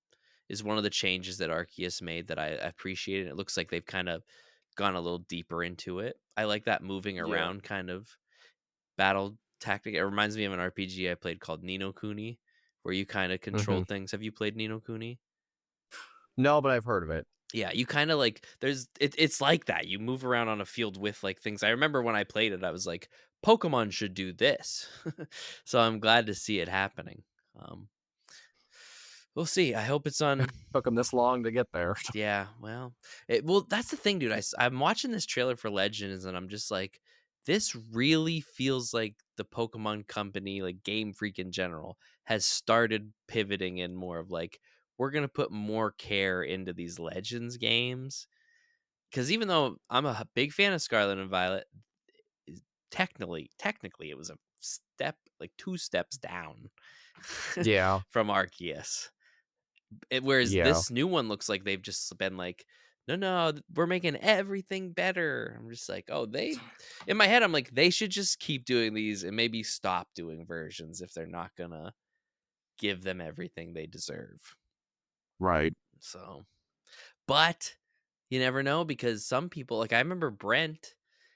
is one of the changes that Arceus made that I appreciate. It looks like they've kind of gone a little deeper into it. I like that moving Yeah. around kind of battle tactic. It reminds me of an RPG I played called Nino Kuni, where you kind of Mhm. controlled things. Have you played Nino Kuni? No, but I've heard of it. Yeah, you kind of like it's like that. You move around on a field with like things. I remember when I played it, I was like, Pokemon should do this. So I'm glad to see it happening. Um, we'll see. I hope it's on. Took them this long to get there. Yeah, well, that's the thing, dude. I'm watching this trailer for Legends, and I'm just like, this really feels like the Pokemon Company, like Game Freak in general, has started pivoting in more of like, we're gonna put more care into these Legends games. Because even though I'm a big fan of Scarlet and Violet, technically, it was a step, like 2 steps down Yeah, from Arceus. Whereas yeah, this new one looks like they've just been like, no, we're making everything better. I'm just like, oh, in my head, I'm like, they should just keep doing these and maybe stop doing versions if they're not gonna give them everything they deserve. right. So, but you never know, because some people, like I remember Brent,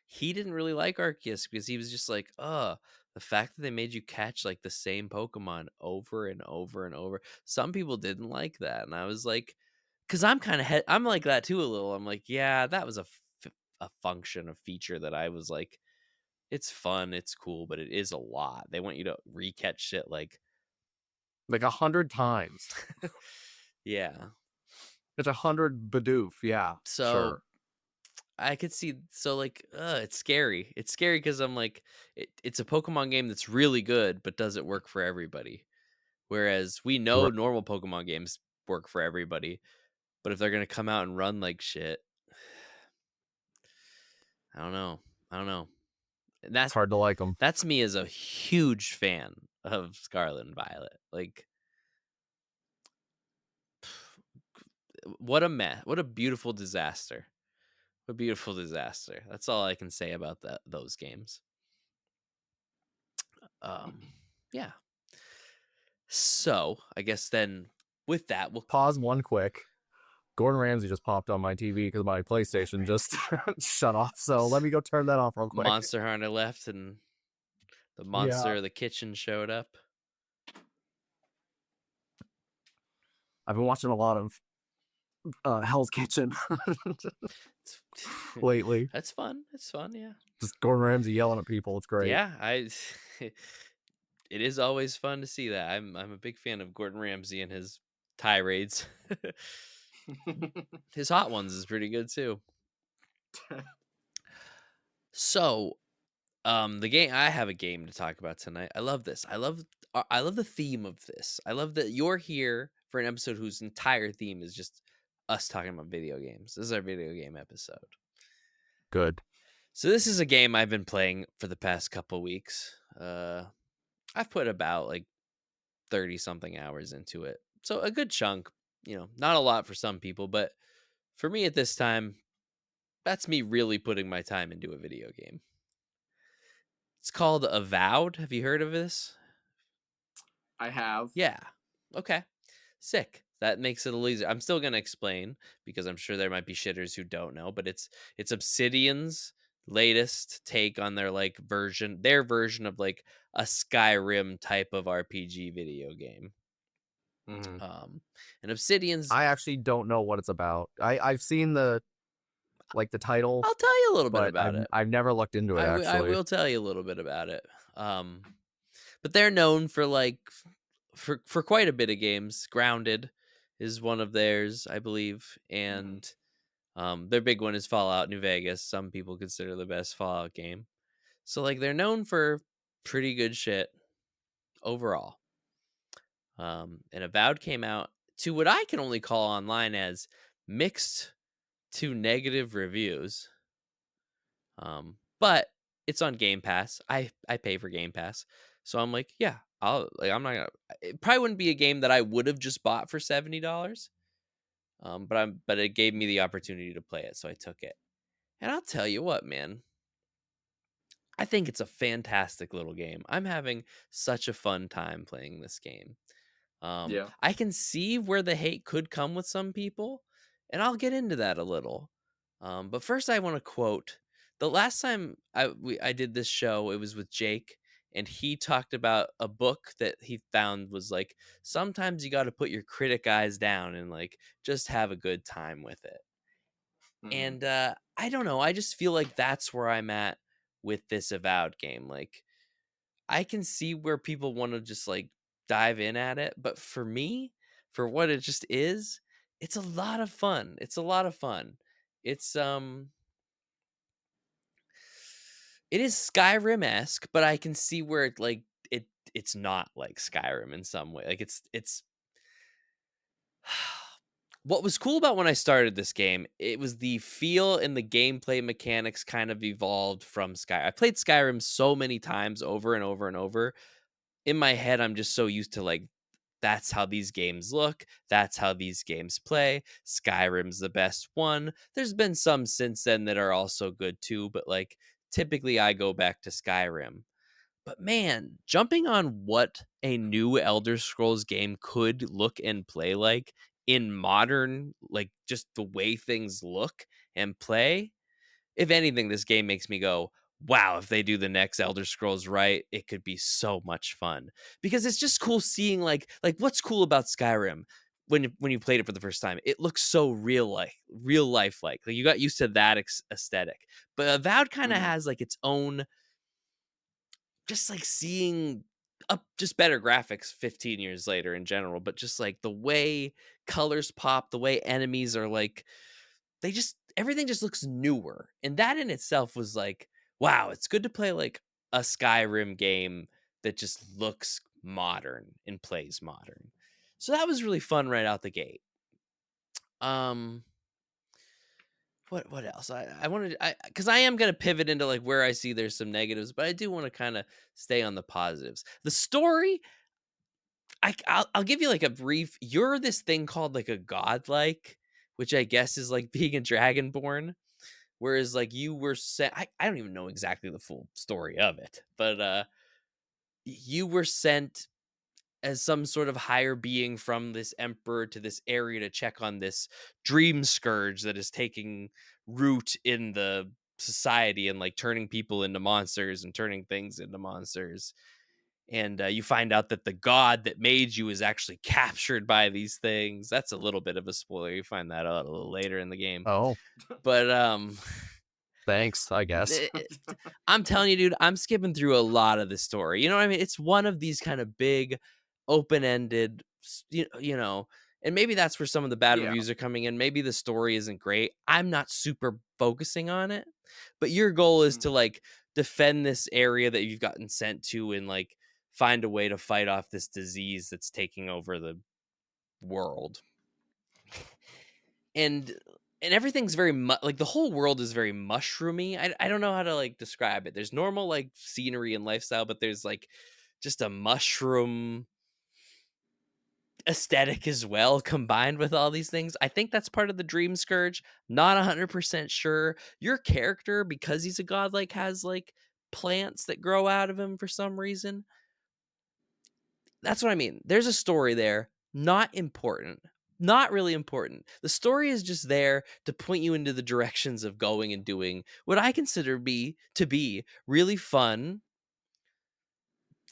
he didn't really like Arceus because he was just like, the fact that they made you catch like the same Pokemon over and over and over. Some people didn't like that, and I was like, because I'm kind of I'm like that too a little. I'm like, yeah, that was a function, a feature that I was like, it's fun, it's cool, but it is a lot. They want you to recatch shit like, Like 100 times. yeah. It's 100 Bidoof. Yeah, So sure. I could see, so like, it's scary. It's scary because I'm like, it's a Pokemon game that's really good, but does it work for everybody? Whereas we know Right. normal Pokemon games work for everybody, but if they're gonna come out and run like shit, I don't know. I don't know. And It's hard to like them. that's me as a huge fan of Scarlet and Violet. Like, what a mess! What a beautiful disaster! What a beautiful disaster! That's all I can say about those games. Yeah. So I guess then with that, we'll Pause one quick. Gordon Ramsay just popped on my TV because my PlayStation just shut off. So let me go turn that off real quick. Monster Hunter left and the Yeah. monster of the kitchen showed up. I've been watching a lot of Hell's Kitchen It's- lately. That's fun. It's fun. Yeah. Just Gordon Ramsay yelling at people. It's great. Yeah. It is always fun to see that. I'm a big fan of Gordon Ramsay and his tirades. His Hot Ones is pretty good too. So, the game, I have a game to talk about tonight. I love this. I love the theme of this. I love that you're here for an episode whose entire theme is just us talking about video games. This is our video game episode. Good. So this is a game I've been playing for the past couple weeks. I've put about like 30 something hours into it. So a good chunk, not a lot for some people, but for me at this time, that's me really putting my time into a video game. It's called Avowed. Have you heard of this? I have. Yeah. Okay. Sick. That makes it a little easier. I'm still gonna explain because I'm sure there might be shitters who don't know, but it's Obsidian's latest take on their version of like a Skyrim type of RPG video game. Mhm. And Obsidian's, I actually don't know what it's about. I've seen the title, I'll tell you a little bit but about it. I've never looked into it I actually. will tell you a little bit about it. But they're known for for quite a bit of games. Grounded is one of theirs, I believe, and their big one is Fallout New Vegas. Some people consider the best Fallout game. So like they're known for pretty good shit overall. And Avowed came out to what I can only call online as mixed to negative reviews. But it's on Game Pass. I pay for Game Pass, so I'm like, yeah, I'm not gonna. It probably wouldn't be a game that I would have just bought for $70. But it gave me the opportunity to play it, so I took it. And I'll tell you what, man, I think it's a fantastic little game. I'm having such a fun time playing this game. Yeah. I can see where the hate could come with some people, and I'll get into that a little. But first, I want to quote the last time I did this show. It was with Jake, and he talked about a book that he found was like sometimes you got to put your critic eyes down and like just have a good time with it. And I don't know. I just feel like that's where I'm at with this Avowed game. Like I can see where people want to just like dive in at it, but for me, for what it just is, it's a lot of fun. It's a lot of fun. It's it is Skyrim-esque, but I can see where it like it's not like Skyrim in some way. Like it's what was cool about when I started this game, it was the feel and the gameplay mechanics kind of evolved from Sky. I played Skyrim so many times over and over and over. In my head, I'm just so used to like that's how these games look. That's how these games play. Skyrim's the best one. There's been some since then that are also good too, but like typically I go back to Skyrim. But man, jumping on what a new Elder Scrolls game could look and play like in modern, like just the way things look and play, if anything, this game makes me go, wow, if they do the next Elder Scrolls right, it could be so much fun. Because it's just cool seeing like what's cool about Skyrim when you played it for the first time, it looks so real life like you got used to that aesthetic. But Avowed kind of has like its own, just like seeing up just better graphics 15 years later in general, but just like the way colors pop, the way enemies are like they just everything just looks newer. And that in itself was like, wow, it's good to play like a Skyrim game that just looks modern and plays modern. So that was really fun right out the gate. Um what else? I wanted I because I am gonna pivot into like where I see there's some negatives, but I do want to kind of stay on the positives. The story, I'll give you like a brief. You're this thing called like a godlike, which I guess is like being a dragonborn. Whereas like you were sent, I don't even know exactly the full story of it, but you were sent as some sort of higher being from this emperor to this area to check on this dream scourge that is taking root in the society and like turning people into monsters and turning things into monsters. And you find out that the god that made you is actually captured by these things. That's a little bit of a spoiler. You find that out a little later in the game. Oh, But thanks, I guess. I'm telling you, dude, I'm skipping through a lot of the story. You know what I mean? It's one of these kind of big, open-ended, you know, and maybe that's where some of the bad Yeah. reviews are coming in. Maybe the story isn't great. I'm not super focusing on it, but your goal is to like defend this area that you've gotten sent to and like find a way to fight off this disease that's taking over the world. and and everything's very like the whole world is very mushroomy. I don't know how to like describe it. There's normal like scenery and lifestyle, but there's like just a mushroom aesthetic as well combined with all these things. I think that's part of the dream scourge. Not 100% sure. Your character, because he's a godlike, has like plants that grow out of him for some reason. That's what I mean. There's a story there. Not important. Not really important. The story is just there to point you into the directions of going and doing what I consider to be really fun,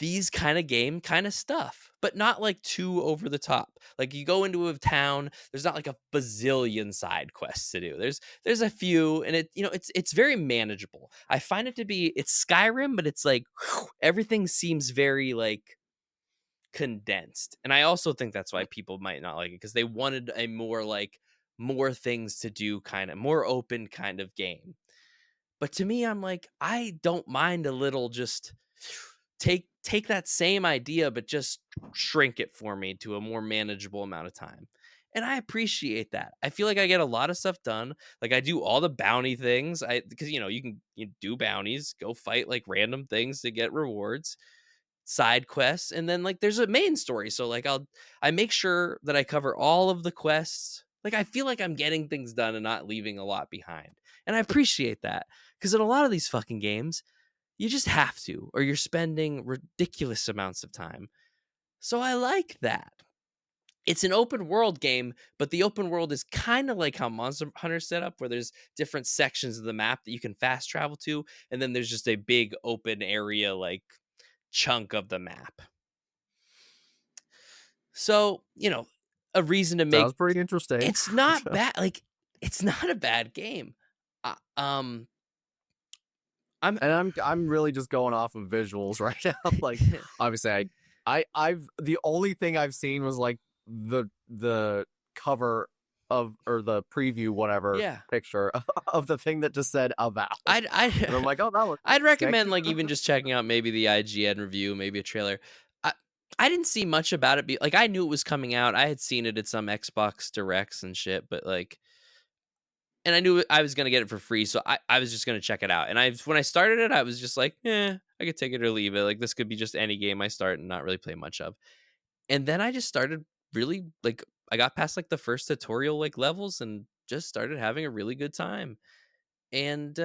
these kind of game kind of stuff, but not like too over the top. Like you go into a town, there's not like a bazillion side quests to do. There's a few, and it's very manageable. I find it to be it's Skyrim, but it's like everything seems very like condensed. And I also think that's why people might not like it, because they wanted a more things to do, kind of more open kind of game. But to me, I'm like, I don't mind a little just take that same idea but just shrink it for me to a more manageable amount of time. And I appreciate that. I feel like I get a lot of stuff done. Like I do all the bounty things. Because you do bounties, go fight like random things to get rewards, side quests, and then like there's a main story. So like I make sure that I cover all of the quests. Like I feel like I'm getting things done and not leaving a lot behind. And I appreciate that, because in a lot of these fucking games, you just have to, or you're spending ridiculous amounts of time. So I like that. It's an open world game, but the open world is kind of like how Monster Hunter set up, where there's different sections of the map that you can fast travel to, and then there's just a big open area like chunk of the map. So, a reason to make Sounds pretty interesting. it's not bad. Like, it's not a bad game. I'm really just going off of visuals right now. Like, obviously, I've the only thing I've seen was like the cover of, or the preview, whatever, yeah. picture of the thing that just said Avowed. And I'm like, oh, that looks I'd recommend sick. like even just checking out maybe the IGN review, maybe a trailer. I didn't see much about it. Like I knew it was coming out. I had seen it at some Xbox Directs and shit, but like, and I knew I was gonna get it for free, so I was just gonna check it out. And when I started it, I was just like, I could take it or leave it. Like this could be just any game I start and not really play much of. And then I just started really like, I got past like the first tutorial like levels and just started having a really good time. And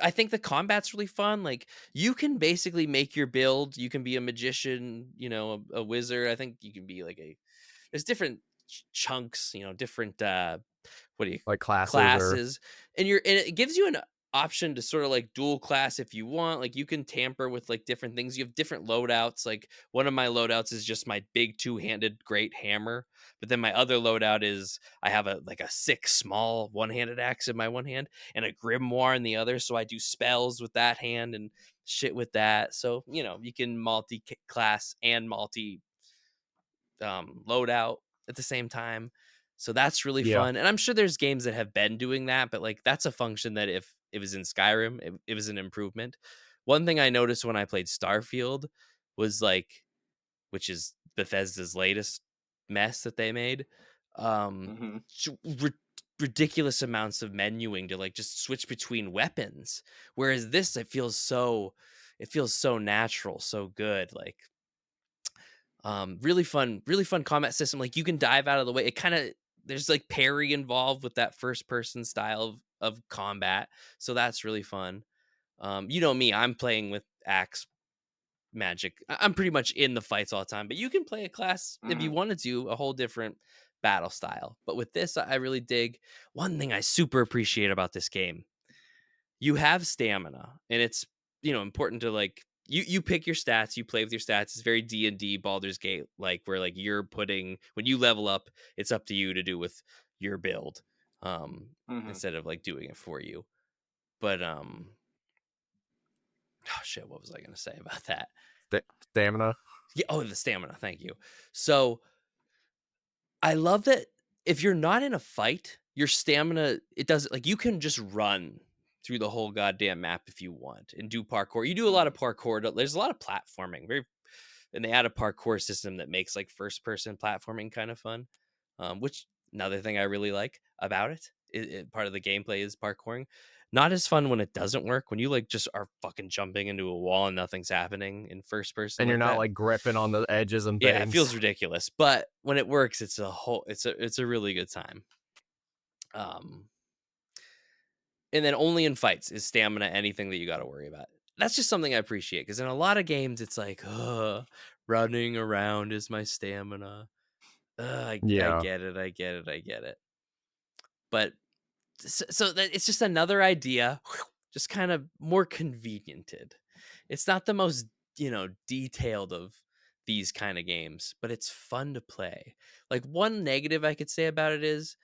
I think the combat's really fun. Like you can basically make your build. You can be a magician, a wizard. I think you can be like there's different chunks, different what do you Like classes. classes, and it gives you an option to sort of like dual class if you want. Like you can tamper with like different things. You have different loadouts. Like one of my loadouts is just my big two-handed great hammer, but then my other loadout is I have a 6 small one-handed axe in my one hand and a grimoire in the other, so I do spells with that hand and shit with that. So you can multi-class and multi loadout at the same time. So that's really Yeah. fun. And I'm sure there's games that have been doing that, but like that's a function that if it was in Skyrim, it was an improvement. One thing I noticed when I played Starfield was like, which is Bethesda's latest mess that they made, ridiculous amounts of menuing to like just switch between weapons. Whereas this, it feels so natural, so good. Like really fun combat system. Like you can dive out of the way. It kind of, there's like parry involved with that first person style of combat, so that's really fun. Me, I'm playing with axe magic. I'm pretty much in the fights all the time, but you can play a class if you wanted to, a whole different battle style. But with this, I really dig. One thing I super appreciate about this game, you have stamina, and it's important to like, you pick your stats, you play with your stats. It's very D&D Baldur's Gate, like where like you're putting, when you level up, it's up to you to do with your build, instead of like doing it for you. But oh shit, what was I gonna say about that? Stamina. Yeah, oh, the stamina, thank you. So I love that if you're not in a fight, your stamina, it doesn't, like, you can just run through the whole goddamn map if you want and do parkour. You do a lot of parkour. There's a lot of platforming. And they add a parkour system that makes like first person platforming kind of fun. Which another thing I really like about it, part of the gameplay is parkouring. Not as fun when it doesn't work. When you like just are fucking jumping into a wall and nothing's happening in first person, And you're not that. like gripping on the edges and Yeah, things. it feels ridiculous. But when it works, it's a really good time. And then only in fights is stamina anything that you got to worry about. That's just something I appreciate, because in a lot of games it's like, running around is my stamina. I Yeah. get it. But so that it's just another idea, just kind of more conveniented. It's not the most detailed of these kind of games, but it's fun to play. Like one negative I could say about it is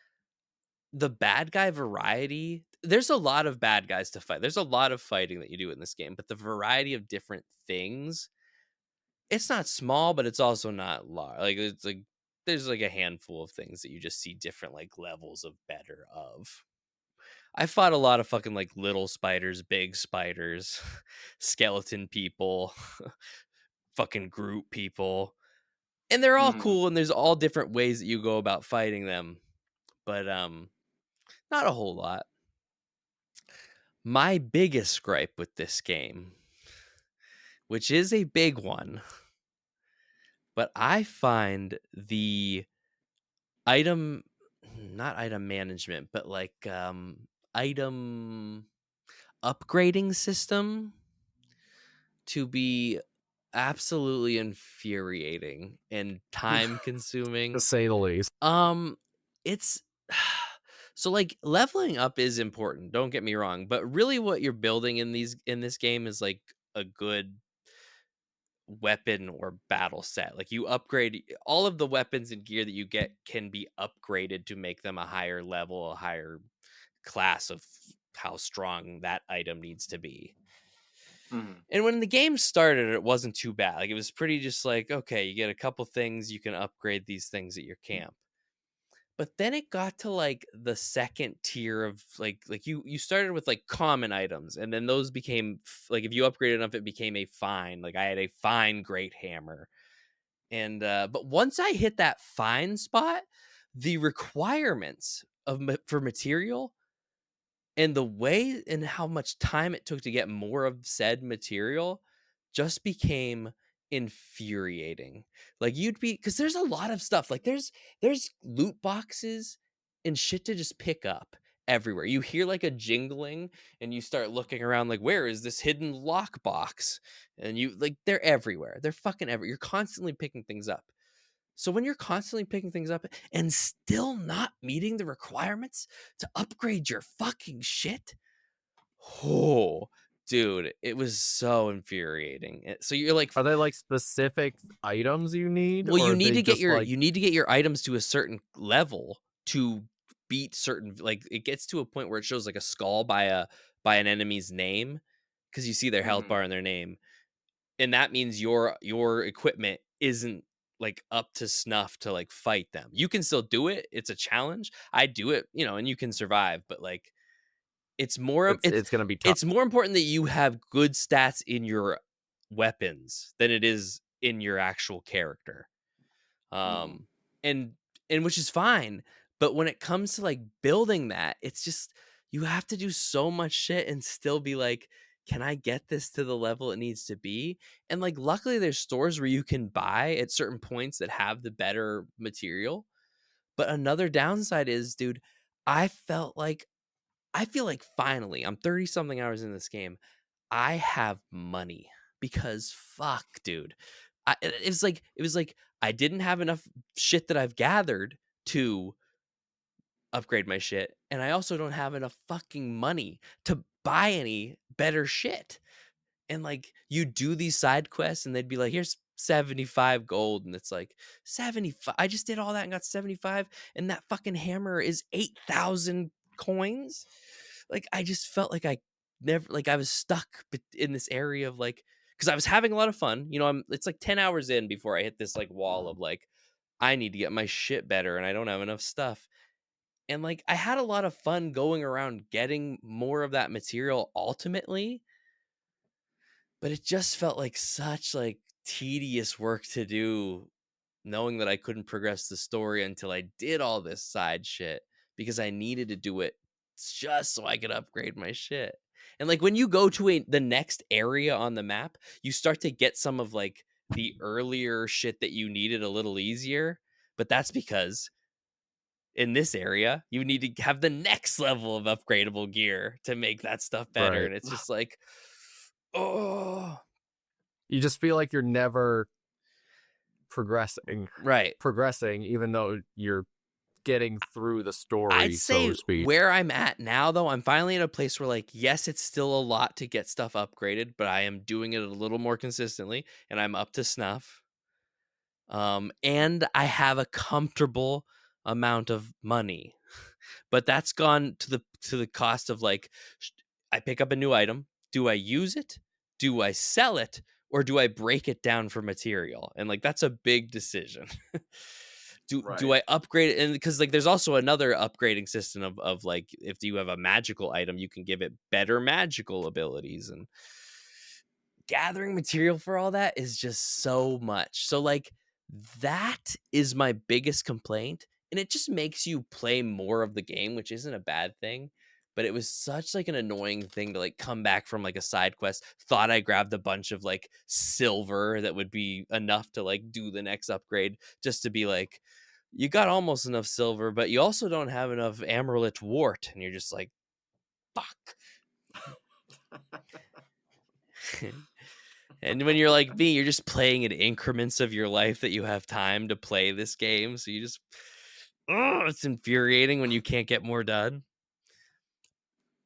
the bad guy variety. There's a lot of bad guys to fight. There's a lot of fighting that you do in this game, but the variety of different things, it's not small, but it's also not large. Like it's like there's like a handful of things that you just see different like levels of better of. I fought a lot of fucking like little spiders, big spiders, skeleton people, fucking group people. And they're all Mm-hmm. cool and there's all different ways that you go about fighting them. But not a whole lot. My biggest gripe with this game, which is a big one, but I find the item not item management, but like item upgrading system to be absolutely infuriating and time consuming. To say the least. It's so like leveling up is important, don't get me wrong, but really what you're building in this game is like a good weapon or battle set. Like you upgrade all of the weapons and gear that you get can be upgraded to make them a higher level, a higher class of how strong that item needs to be. Mm-hmm. And when the game started, it wasn't too bad. Like it was pretty just like, okay, you get a couple things, you can upgrade these things at your camp. But then it got to like the second tier of like you started with like common items, and then those became like if you upgraded enough, it became a fine. Like I had a fine great hammer. And but once I hit that fine spot, the requirements for material and the way and how much time it took to get more of said material just became infuriating. Like you'd be because there's a lot of stuff. Like there's loot boxes and shit to just pick up everywhere. You hear like a jingling and you start looking around like where is this hidden lock box? And you like they're everywhere. They're fucking everywhere. You're constantly picking things up. So when you're constantly picking things up and still not meeting the requirements to upgrade your fucking shit, oh, dude, it was so infuriating. So you're like, Are they like specific items you need, well, or are they just like you need to get your items to a certain level to beat certain. Like it gets to a point where it shows like a skull by an enemy's name because you see their health Mm-hmm. bar and their name, and that means your equipment isn't like up to snuff to like fight them. You can still do it. It's a challenge. I do it, and you can survive, but like it's more it's gonna be tough? it's more important that you have good stats in your weapons than it is in your actual character. Mm-hmm. And which is fine, but when it comes to like building that, it's just you have to do so much shit and still be like, can I get this to the level it needs to be? And like luckily there's stores where you can buy at certain points that have the better material. But another downside is, dude, I feel like finally, I'm 30 something hours in this game. I have money because fuck, dude. It was like I didn't have enough shit that I've gathered to upgrade my shit, and I also don't have enough fucking money to buy any better shit. And like you do these side quests and they'd be like, here's 75 gold, and it's like 75. I just did all that and got 75, and that fucking hammer is 8,000 coins. Like I just felt like I never like I was stuck in this area of like because I was having a lot of fun. It's like 10 hours in before I hit this like wall of like I need to get my shit better and I don't have enough stuff. And like I had a lot of fun going around getting more of that material ultimately, but it just felt like such like tedious work to do knowing that I couldn't progress the story until I did all this side shit because I needed to do it just so I could upgrade my shit. And like when you go to the next area on the map, you start to get some of like the earlier shit that you needed a little easier, but that's because in this area, you need to have the next level of upgradable gear to make that stuff better. Right. And it's just like, oh, You just feel like you're never progressing, right. even though you're getting through the I'd story, so say to speak. where I'm at now, though, I'm finally at a place where, like, yes, it's still a lot to get stuff upgraded, but I am doing it a little more consistently, and I'm up to snuff. And I have a comfortable amount of money, but that's gone to the cost of like, I pick up a new item. Do I use it? Do I sell it? Or do I break it down for material? And like, that's a big decision. do I upgrade it? And because like there's also another upgrading system of like if you have a magical item, you can give it better magical abilities, and gathering material for all that is just so much. So like that is my biggest complaint, and it just makes you play more of the game, which isn't a bad thing. But it was such like an annoying thing to like come back from like a side quest, thought I grabbed a bunch of like silver that would be enough to like do the next upgrade, just to be like, you got almost enough silver, but you also don't have enough Amaryllit wart, and you're just like, fuck. And when you're like me, you're just playing in increments of your life that you have time to play this game. So you just, it's infuriating when you can't get more done.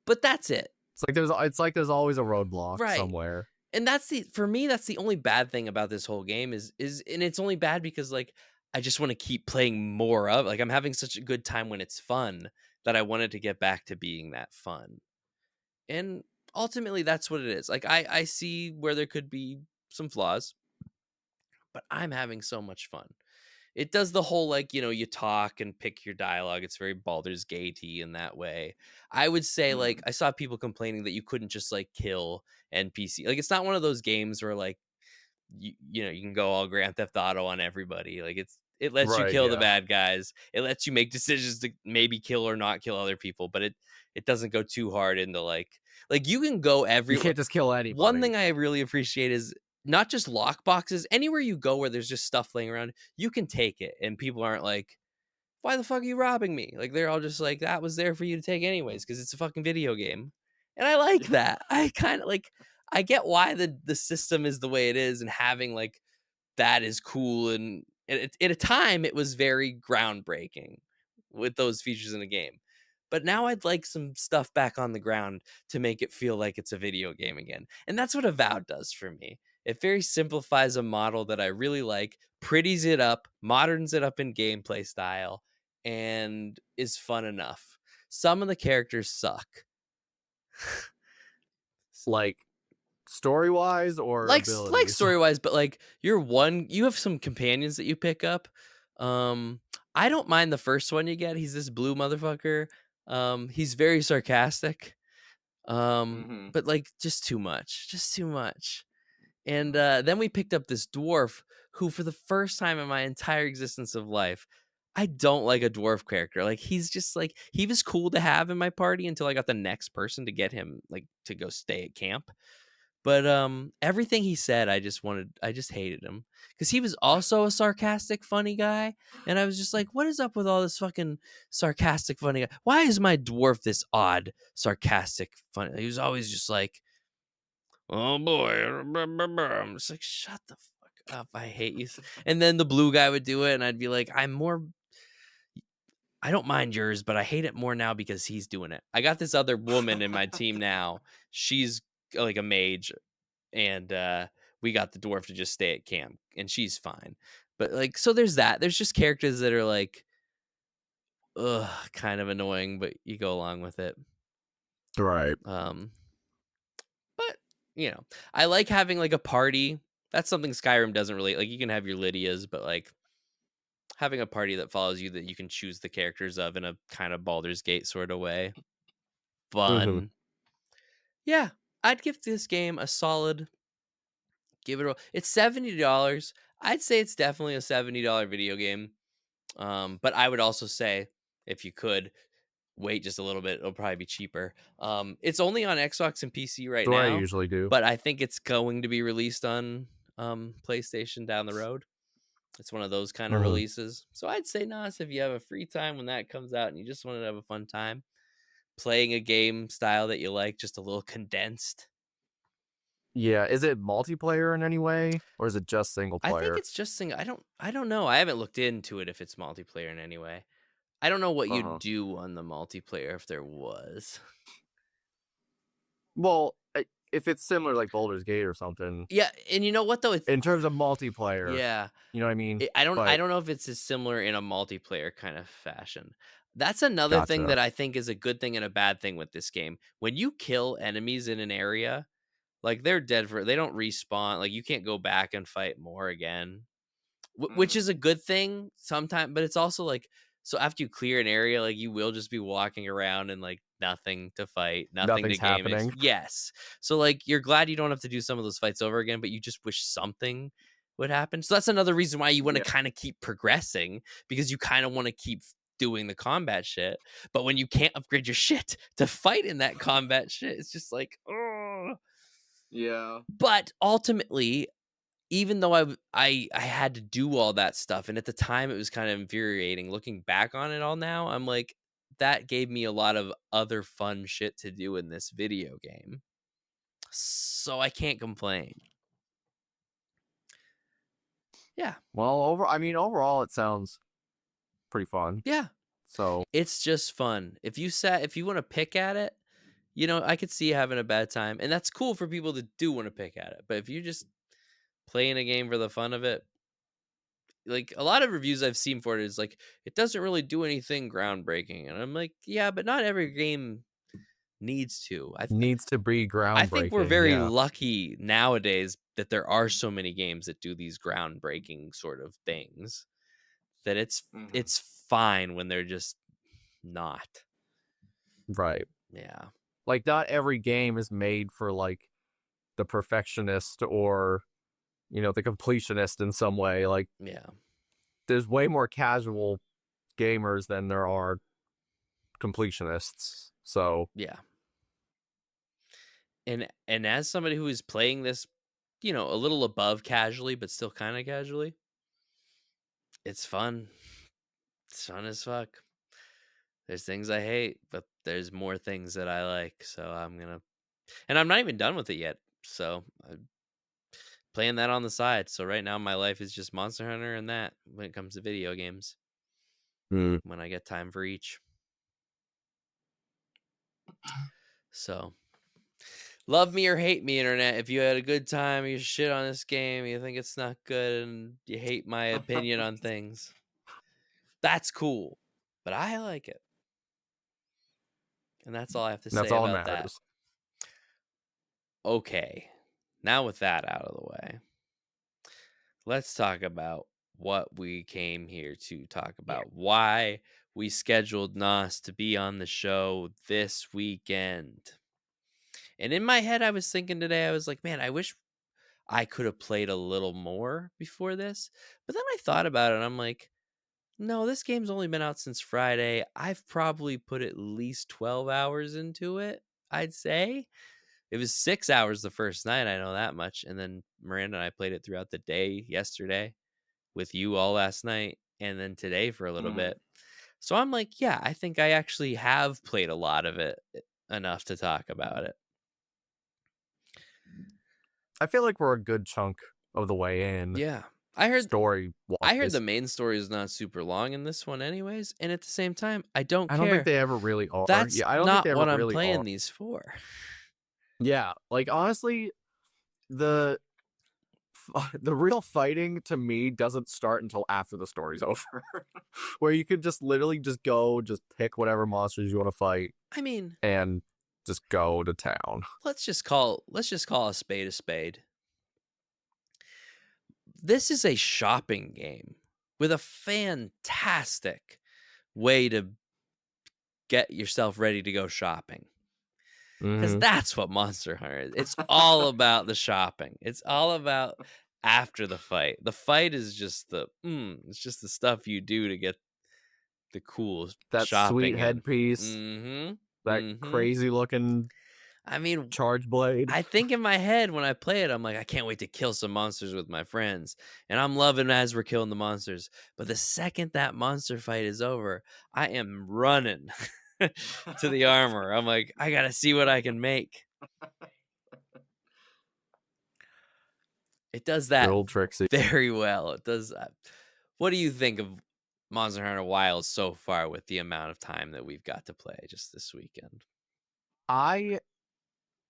But that's it. It's like there's always a roadblock Right. somewhere. And for me, that's the only bad thing about this whole game is, and it's only bad because like, I just want to keep playing more of, like, I'm having such a good time when it's fun that I wanted to get back to being that fun. And ultimately that's what it is. Like I see where there could be some flaws, but I'm having so much fun. It does the whole like, you talk and pick your dialogue. It's very Baldur's Gate-y in that way. I would say like I saw people complaining that you couldn't just like kill NPC. Like it's not one of those games where like you can go all Grand Theft Auto on everybody. Like it lets you kill the bad guys. It lets you make decisions to maybe kill or not kill other people, but it doesn't go too hard into like you can go everywhere. You can't just kill anybody. One thing I really appreciate is not just lock boxes. Anywhere you go where there's just stuff laying around, you can take it, and people aren't like, why the fuck are you robbing me? Like they're all just like, that was there for you to take anyways, because it's a fucking video game. And I like that. I kind of like, I get why the system is the way it is, and having like that is cool. And at a time it was very groundbreaking with those features in the game. But now I'd like some stuff back on the ground to make it feel like it's a video game again. And that's what Avowed does for me. It very simplifies a model that I really like, pretties it up, moderns it up in gameplay style, and is fun enough. Some of the characters suck. Like story-wise or like abilities? story-wise, but like you have some companions that you pick up. I don't mind the first one you get. He's this blue motherfucker. He's very sarcastic. But like just too much. And then we picked up this dwarf who, for the first time in my entire existence of life, I don't like a dwarf character. Like he's just like, he was cool to have in my party until I got the next person to get him like to go stay at camp. But everything he said, I just hated him, because he was also a sarcastic funny guy, and I was just like, what is up with all this fucking sarcastic funny guy? Why is my dwarf this odd sarcastic funny? He was always just like, oh boy, I'm just like, shut the fuck up, I hate you. And then the blue guy would do it, and I'd be like, I don't mind yours, but I hate it more now because he's doing it. I got this other woman in my team now. She's like a mage, and we got the dwarf to just stay at camp, and she's fine. But like, so there's that. There's just characters that are like, ugh, kind of annoying, but you go along with it. Right. But I like having like a party. That's something Skyrim doesn't really like. You can have your Lydias, but like having a party that follows you that you can choose the characters of in a kind of Baldur's Gate sort of way. Fun. Yeah, I'd give this game a solid. Give it a. It's $70. I'd say it's definitely a $70 video game. But I would also say, if you could wait just a little bit, it'll probably be cheaper. It's only on Xbox and PC right now. I usually do. But I think it's going to be released on PlayStation down the road. It's one of those kind of releases. So I'd say, Nas, if you have a free time when that comes out and you just want to have a fun time playing a game style that you like, just a little condensed. Yeah, is it multiplayer in any way, or is it just single player? I think it's just single. I don't know. I haven't looked into it if it's multiplayer in any way. I don't know what you'd do on the multiplayer if there was. Well, if it's similar like Baldur's Gate or something. Yeah, and you know what though? In terms of multiplayer. Yeah. You know what I mean? I don't know if it's as similar in a multiplayer kind of fashion. That's another thing that I think is a good thing and a bad thing with this game. When you kill enemies in an area, like they're dead they don't respawn. Like you can't go back and fight more again. which is a good thing sometimes, but it's also like, so after you clear an area, like you will just be walking around and like nothing to fight, nothing Nothing's to game. happening. Yes. So like you're glad you don't have to do some of those fights over again, but you just wish something would happen. So that's another reason why you want to kind of keep progressing, because you kind of want to keep doing the combat shit. But when you can't upgrade your shit to fight in that combat shit, it's just like, oh. Yeah. But ultimately, even though I had to do all that stuff, and at the time it was kind of infuriating, looking back on it all now, I'm like, that gave me a lot of other fun shit to do in this video game. So I can't complain. Yeah. Well, overall it sounds pretty fun. Yeah. So it's just fun. If you want to pick at it, you know, I could see you having a bad time, and that's cool for people that do want to pick at it. But if you just playing a game for the fun of it, like a lot of reviews I've seen for it is like, it doesn't really do anything groundbreaking, and I'm like, yeah, but not every game needs to. needs to be groundbreaking. I think we're very lucky nowadays that there are so many games that do these groundbreaking sort of things, that it's fine when they're just not. Right. Yeah. Like not every game is made for like the perfectionist or, you know, the completionist in some way. Like, yeah, there's way more casual gamers than there are completionists. So yeah. And as somebody who is playing this, you know, a little above casually, but still kind of casually, it's fun. It's fun as fuck. There's things I hate, but there's more things that I like. So and I'm not even done with it yet. So I'm playing that on the side. So right now my life is just Monster Hunter and that when it comes to video games. When I get time for each. So love me or hate me, internet. If you had a good time, you shit on this game, you think it's not good, and you hate my opinion on things, that's cool. But I like it. And that's all I have to say about that. Okay. Now with that out of the way, let's talk about what we came here to talk about. Why we scheduled Nwahs to be on the show this weekend. And in my head, I was thinking today, I was like, man, I wish I could have played a little more before this. But then I thought about it, and I'm like, no, this game's only been out since Friday. I've probably put at least 12 hours into it, I'd say. It was 6 hours the first night, I know that much. And then Miranda and I played it throughout the day yesterday with you all last night, and then today for a little bit. So I'm like, yeah, I think I actually have played a lot of it enough to talk about it. I feel like we're a good chunk of the way in. Yeah. I heard story-wise. the main story is not super long in this one anyways, and at the same time, I don't care. I don't think they ever really are. That's I don't not think they what ever I'm really playing are. these for. Yeah, like honestly, the real fighting to me doesn't start until after the story's over, where you could just literally just go, just pick whatever monsters you want to fight. I mean, and just go to town. Let's just call a spade a spade. This is a shopping game with a fantastic way to get yourself ready to go shopping. Because that's what Monster Hunter is. It's all about the shopping. It's all about after the fight. The fight is just it's just the stuff you do to get the cool that shopping sweet headpiece. That crazy looking charge blade. I think in my head when I play it, I'm like, I can't wait to kill some monsters with my friends. And I'm loving as we're killing the monsters. But the second that monster fight is over, I am running to the armor. I'm like, I got to see what I can make. It does that very well. It does that. What do you think of Monster Hunter Wilds so far with the amount of time that we've got to play just this weekend? I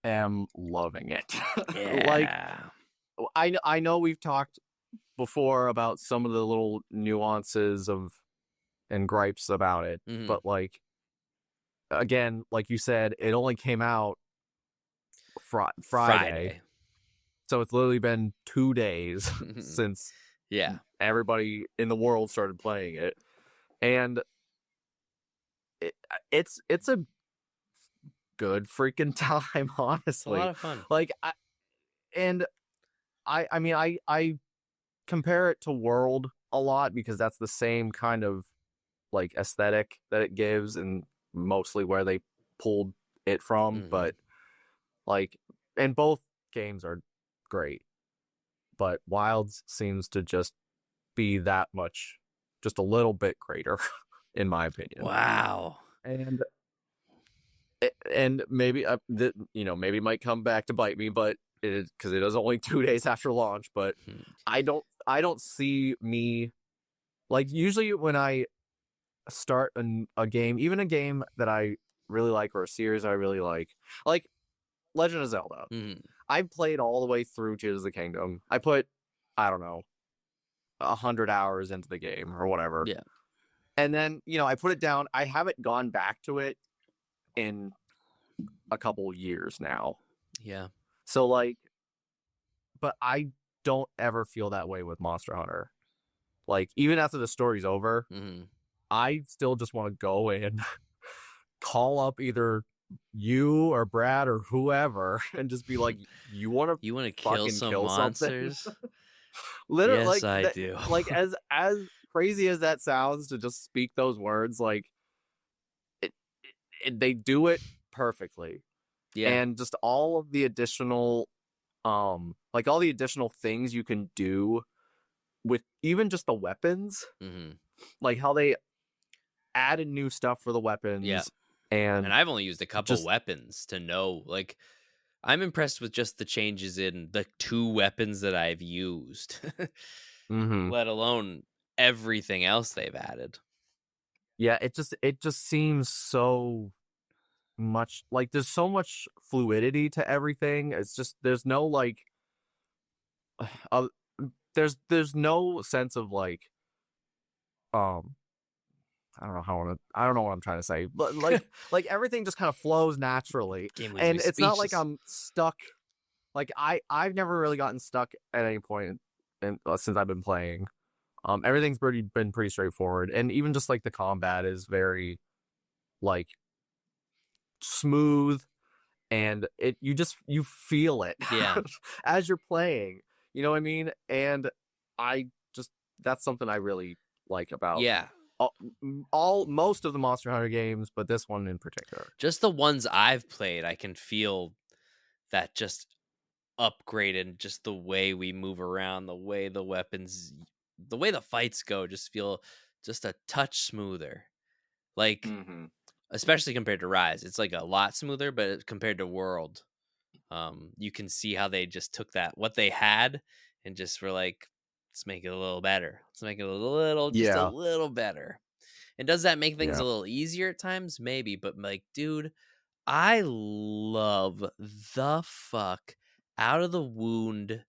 am loving it. Yeah. Like, I know we've talked before about some of the little nuances and gripes about it, but like, again, like you said, it only came out Friday. So it's literally been 2 days since Yeah. everybody in the world started playing it, and it's a good freaking time, honestly. It's a lot of fun. Like I mean I compare it to World a lot because that's the same kind of like aesthetic that it gives and mostly where they pulled it from, but like, and both games are great, but Wilds seems to just be that much, just a little bit greater, in my opinion. Wow. And maybe maybe it might come back to bite me, but because it is only 2 days after launch. But I don't see me, like, usually when I start a game, even a game that I really like or a series I really like Legend of Zelda. I played all the way through Tears of the Kingdom. I put, I don't know, 100 hours into the game or whatever. Yeah. And then, I put it down. I haven't gone back to it in a couple years now. Yeah. So, but I don't ever feel that way with Monster Hunter. Like, even after the story's over, I still just want to go in, call up either you or Brad or whoever, and just be like, you want to kill some monsters? Literally, yes, I do. Like, as crazy as that sounds to just speak those words, like, they do it perfectly. Yeah. And just all of the additional, all the additional things you can do with even just the weapons, like how they added new stuff for the weapons. Yeah. And I've only used a couple weapons to know, like, I'm impressed with just the changes in the 2 weapons that I've used, let alone everything else they've added. Yeah, it just seems so much like there's so much fluidity to everything. It's just there's no like there's no sense of like I don't know what I'm trying to say, but like everything just kind of flows naturally, and it's not like I'm stuck. Like I've never really gotten stuck at any point since I've been playing. Everything's been pretty straightforward, and even just like the combat is very like smooth, and you feel it as you're playing. You know what I mean? And that's something I really like about most of the Monster Hunter games, but this one in particular. Just the ones I've played, I can feel that just upgrade and just the way we move around, the way the weapons, the way the fights go, just feel just a touch smoother. Like, especially compared to Rise, it's like a lot smoother, but compared to World, you can see how they just took what they had and just were like, let's make it a little better. Let's make it a little better. And does that make things a little easier at times? Maybe, but like, dude, I love the fuck out of the wound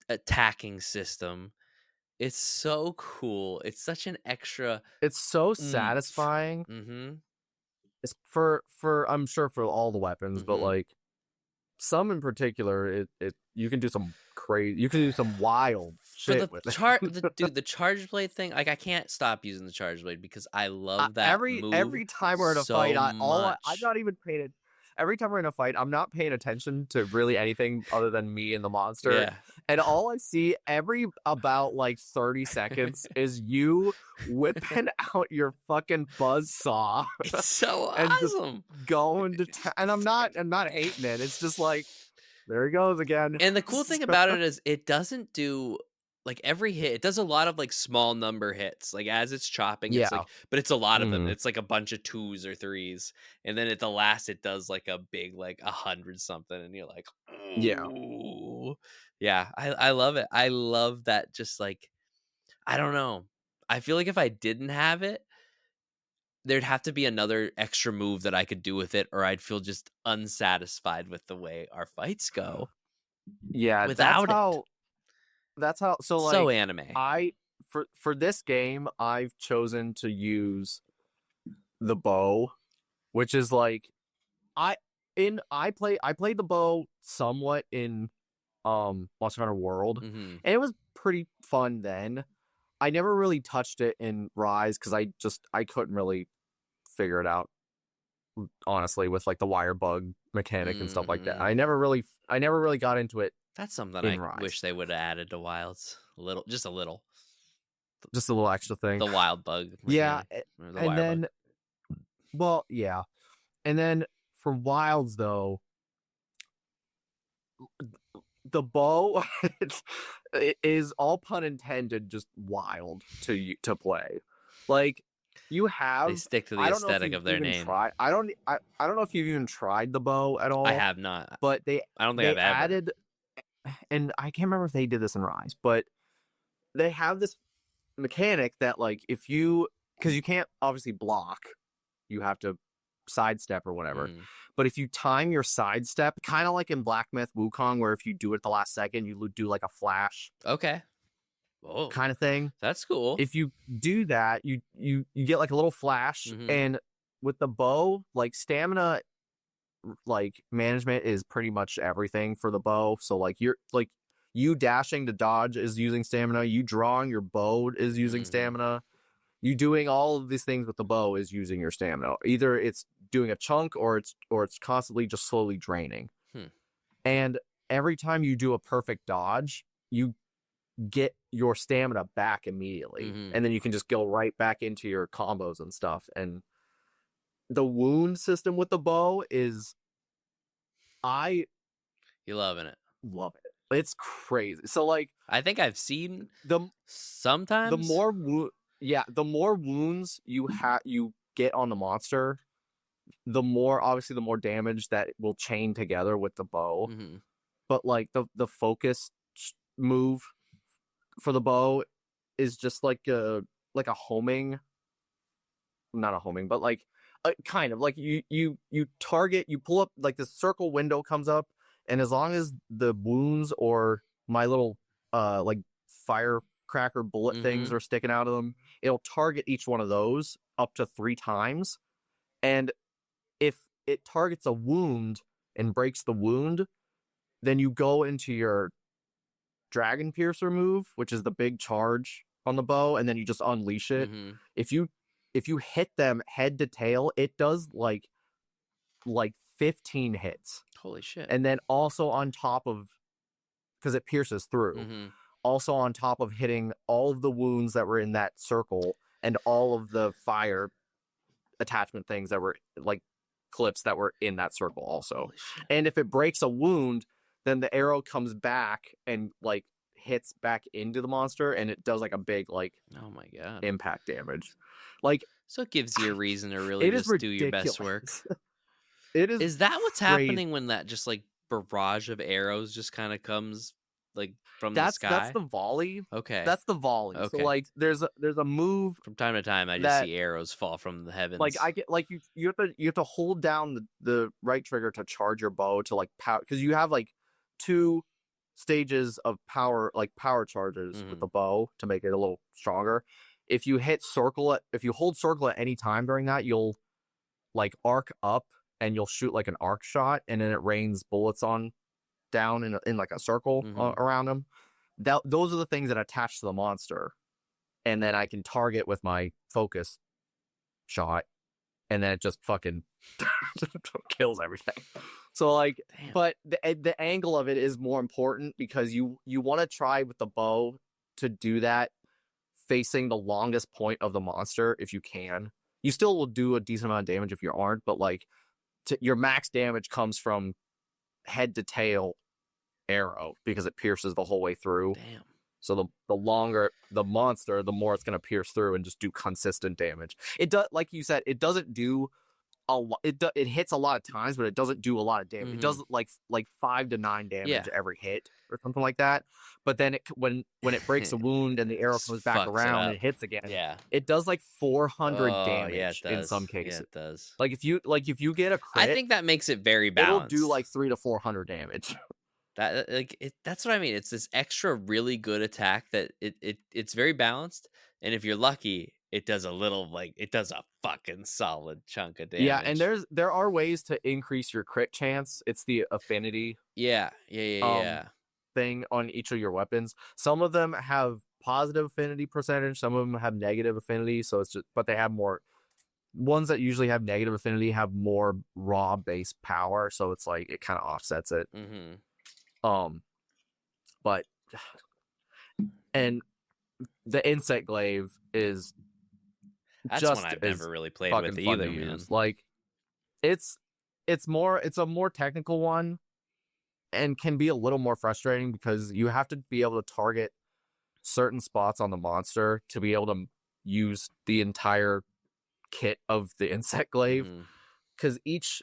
attacking system. It's so cool. It's such an extra. It's so satisfying. It's for I'm sure for all the weapons, but like some in particular, you can do some crazy. You can do some wild shit with it. Dude, the charge blade thing. Like, I can't stop using the charge blade because I love that move. Every time we're in a fight, I'm not even paying. Every time we're in a fight, I'm not paying attention to really anything other than me and the monster. Yeah. And all I see about like 30 seconds is you whipping out your fucking buzzsaw. It's so awesome. Going to and I'm not hating it. It's just like, there he goes again. And the cool thing about it is it doesn't do like every hit. It does a lot of like small number hits. Like as it's chopping, it's like, but it's a lot of them. It's like a bunch of 2s or 3s, and then at the last, it does like a big like 100 something, and you're like, ooh. Yeah. I love it. I love that. Just like, I don't know. I feel like if I didn't have it, there'd have to be another extra move that I could do with it, or I'd feel just unsatisfied with the way our fights go. Yeah, without it. That's how. So like, so anime. For this game, I've chosen to use the bow, which is like, I played the bow somewhat in Monster Hunter World, and it was pretty fun then. I never really touched it in Rise because I couldn't really figure it out, honestly, with like the wire bug mechanic and stuff like that. I never really got into it. That's something in I Rise. wish they would have added to Wilds just a little extra thing. The wild bug. Yeah, The and then, bug. well, yeah, and then for Wilds though, the bow it is, all pun intended, just wild to play. Like, you have, They stick to the I don't know if aesthetic you've of their even name. I don't know if you've even tried the bow at all. I have not. But I don't think I've added, and I can't remember if they did this in Rise, but they have this mechanic that, like, if you, because you can't obviously block, you have to sidestep or whatever. But if you time your sidestep, kind of like in Black Myth Wukong, where if you do it at the last second, you do like a flash. Okay. Whoa. Kind of thing. That's cool. If you do that, you get like a little flash, and with the bow, like, stamina, like, management is pretty much everything for the bow. So like, you dashing to dodge is using stamina. You drawing your bow is using stamina. You doing all of these things with the bow is using your stamina. Either it's doing a chunk or it's constantly just slowly draining. And every time you do a perfect dodge, you get your stamina back immediately. And then you can just go right back into your combos and stuff. And the wound system with the bow is, You loving it. Love it. It's crazy. So like, I think I've seen sometimes the more wounds you get on the monster, the more damage that will chain together with the bow. But like the focus move for the bow is just like a homing, not a homing, but like kind of like you target, you pull up, like, the circle window comes up, and as long as the wounds or my little like firecracker bullet things are sticking out of them, it'll target each one of those up to 3 times. And if it targets a wound and breaks the wound, then you go into your Dragon Piercer move, which is the big charge on the bow, and then you just unleash it. If you hit them head to tail, it does like 15 hits. Holy shit. And then also on top of, because it pierces through, also on top of hitting all of the wounds that were in that circle and all of the fire attachment things that were, like, clips that were in that circle also. And if it breaks a wound, then the arrow comes back and, like, hits back into the monster, and it does like a big, like, oh my god, impact damage. Like, so it gives you a reason to really just do your best work. Is that what's happening when that just, like, barrage of arrows just kind of comes, like, from the sky? That's the volley. Okay. That's the volley. Okay. So like, there's a move from time to time I just see arrows fall from the heavens. Like, I get, like, you have to hold down the right trigger to charge your bow to, like, power, because you have like 2 stages of power, like power charges with the bow to make it a little stronger. If you hold circle at any time during that, you'll, like, arc up and you'll shoot like an arc shot, and then it rains bullets down in like a circle around them. Those are the things that attach to the monster, and then I can target with my focus shot, and then it just fucking kills everything. So like, damn. But the angle of it is more important, because you want to try with the bow to do that facing the longest point of the monster if you can. You still will do a decent amount of damage if you aren't, but like, your max damage comes from head to tail arrow, because it pierces the whole way through. Damn. So the longer the monster, the more it's going to pierce through and just do consistent damage. It does, like you said, it doesn't do a lot. It hits a lot of times, but it doesn't do a lot of damage. It does like 5 to 9 damage every hit or something like that. But then when it breaks a wound and the arrow comes back around and it hits again, it does like 400 damage in some cases. Yeah, it does. Like if you get a crit, I think that makes it very balanced. It'll do like 300 to 400 damage. That's what I mean. It's this extra really good attack that it's very balanced, and if you're lucky, it does a fucking solid chunk of damage. Yeah, and there are ways to increase your crit chance. It's the affinity. Yeah. thing on each of your weapons. Some of them have positive affinity percentage, some of them have negative affinity, so it's just, but they have more ones that usually have negative affinity have more raw base power, so it's like it kind of offsets it. But and the insect glaive is That's just one I've as never really played fucking with fun either, to man. use. Like it's a more technical one and can be a little more frustrating because you have to be able to target certain spots on the monster to be able to use the entire kit of the insect glaive, because each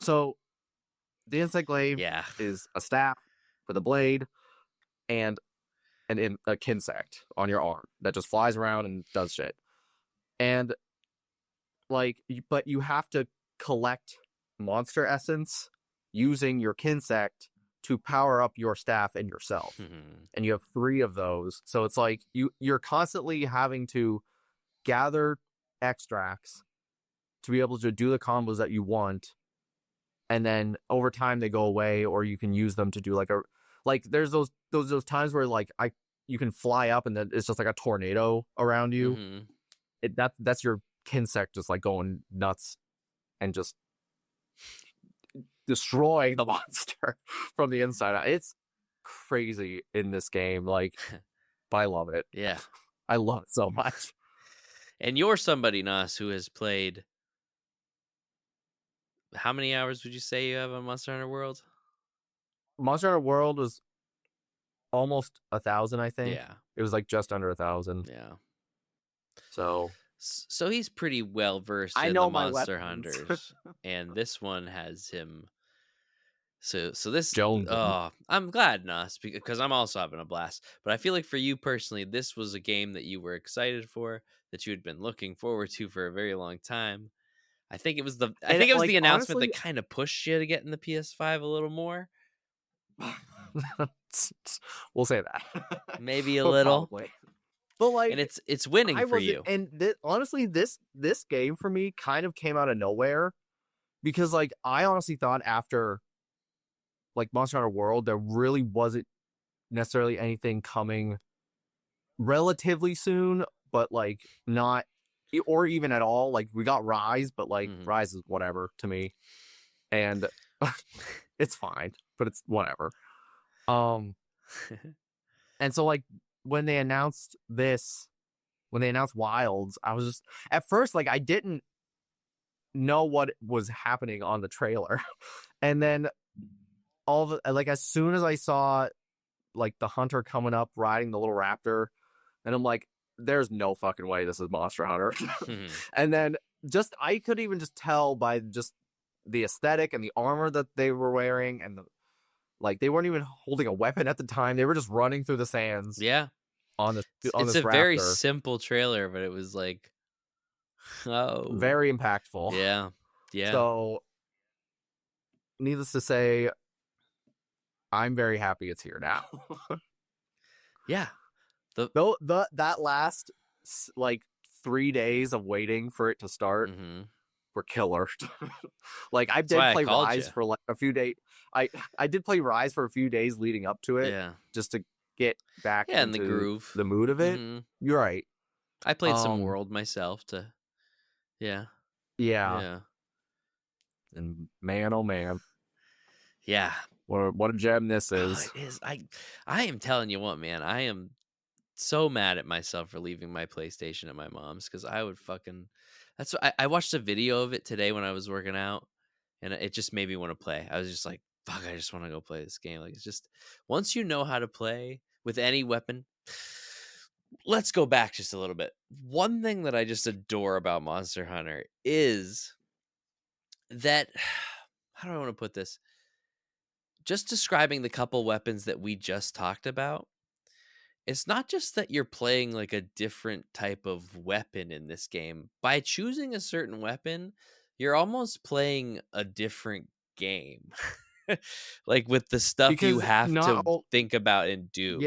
so the insect glaive is a staff with a blade and a kinsect on your arm that just flies around and does shit. And like, but you have to collect monster essence using your kinsect to power up your staff and yourself. And you have 3 of those, so it's like you're constantly having to gather extracts to be able to do the combos that you want, and then over time they go away, or you can use them to do like there's those times where like you can fly up and then it's just like a tornado around you. That's your kinsect just like going nuts and just destroying the monster from the inside out. It's crazy in this game, like, but I love it. Yeah. I love it so much. And you're somebody, Nwahs, who has played, how many hours would you say you have on Monster Hunter World? Monster Hunter World was almost 1,000, I think. Yeah. It was like just under 1,000. Yeah. So he's pretty well versed in the Monster Hunters, and this one has him. So this. Jones. I'm glad, Nwahs, because I'm also having a blast. But I feel like for you personally, this was a game that you were excited for, that you had been looking forward to for a very long time. I think it was the announcement honestly, that kind of pushed you to get in the PS5 a little more. We'll say that. Maybe a little. Probably. But like, and it's winning for you. And honestly, this game for me kind of came out of nowhere, because like I honestly thought after like Monster Hunter World there really wasn't necessarily anything coming relatively soon, but like not, or even at all. Like we got Rise, but like Rise is whatever to me, and it's fine, but it's whatever. And so like when they announced Wilds, I was just at first like I didn't know what was happening on the trailer, and then as soon as I saw like the hunter coming up riding the little raptor, and I'm like, there's no fucking way this is Monster Hunter. And then just I could even just tell by just the aesthetic and the armor that they were wearing, and like they weren't even holding a weapon at the time. They were just running through the sands. Yeah. On this raptor. Very simple trailer, but it was like, very impactful. Yeah. Yeah. So needless to say, I'm very happy it's here now. Yeah. That last like 3 days of waiting for it to start were killer. Like I did play Rise for like a few days. I did play Rise for a few days leading up to it, just to get back in into the groove, the mood of it. You're right. I played some World myself to, yeah. And man, oh man, yeah, what a gem this is. It is. I am telling you what, man, I am so mad at myself for leaving my PlayStation at my mom's, because I would fucking. That's what I watched a video of it today when I was working out, and it just made me want to play. I was just like, fuck, I just want to go play this game. Like, it's just, once you know how to play with any weapon. Let's go back just a little bit. One thing that I just adore about Monster Hunter is that, how do I want to put this? Just describing the couple weapons that we just talked about, it's not just that you're playing like a different type of weapon in this game. By choosing a certain weapon, you're almost playing a different game. Like with the stuff because you have to think about and do.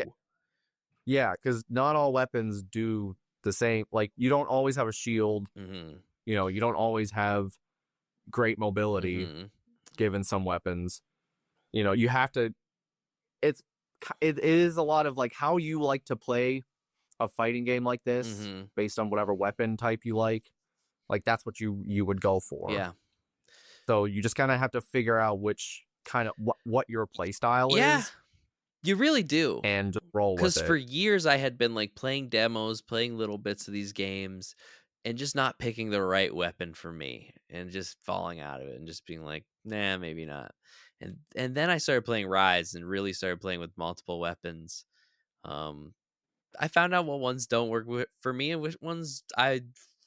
Yeah, because not all weapons do the same. Like, you don't always have a shield. You know, you don't always have great mobility given some weapons. You know, you have to it is a lot of like how you like to play a fighting game like this based on whatever weapon type you like. Like that's what you would go for. Yeah. So you just kind of have to figure out which kind of what your play style is. You really do. And just roll with it. Because for years I had been like playing demos, playing little bits of these games, and just not picking the right weapon for me, and just falling out of it, and just being like, nah, maybe not. And then I started playing Rise, and really started playing with multiple weapons. I found out what ones don't work for me, and which ones I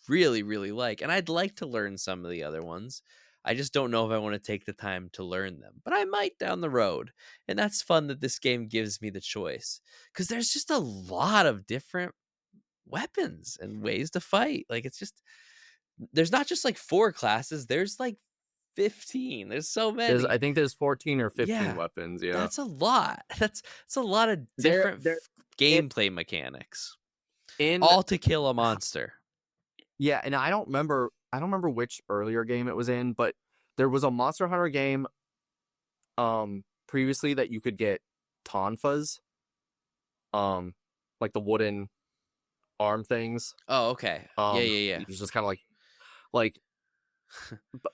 really, really like. And I'd like to learn some of the other ones. I just don't know if I want to take the time to learn them, but I might down the road. And that's fun that this game gives me the choice, because there's just a lot of different weapons and ways to fight. Like, it's just, there's not just like 4 classes, there's like 15. There's so many. I think there's 14 or 15 weapons. Yeah, that's a lot. That's a lot of different gameplay mechanics, all to kill a monster. Yeah, and I don't remember which earlier game it was in, but there was a Monster Hunter game previously that you could get tonfas, like the wooden arm things. Oh, okay. Yeah. It's just kind of like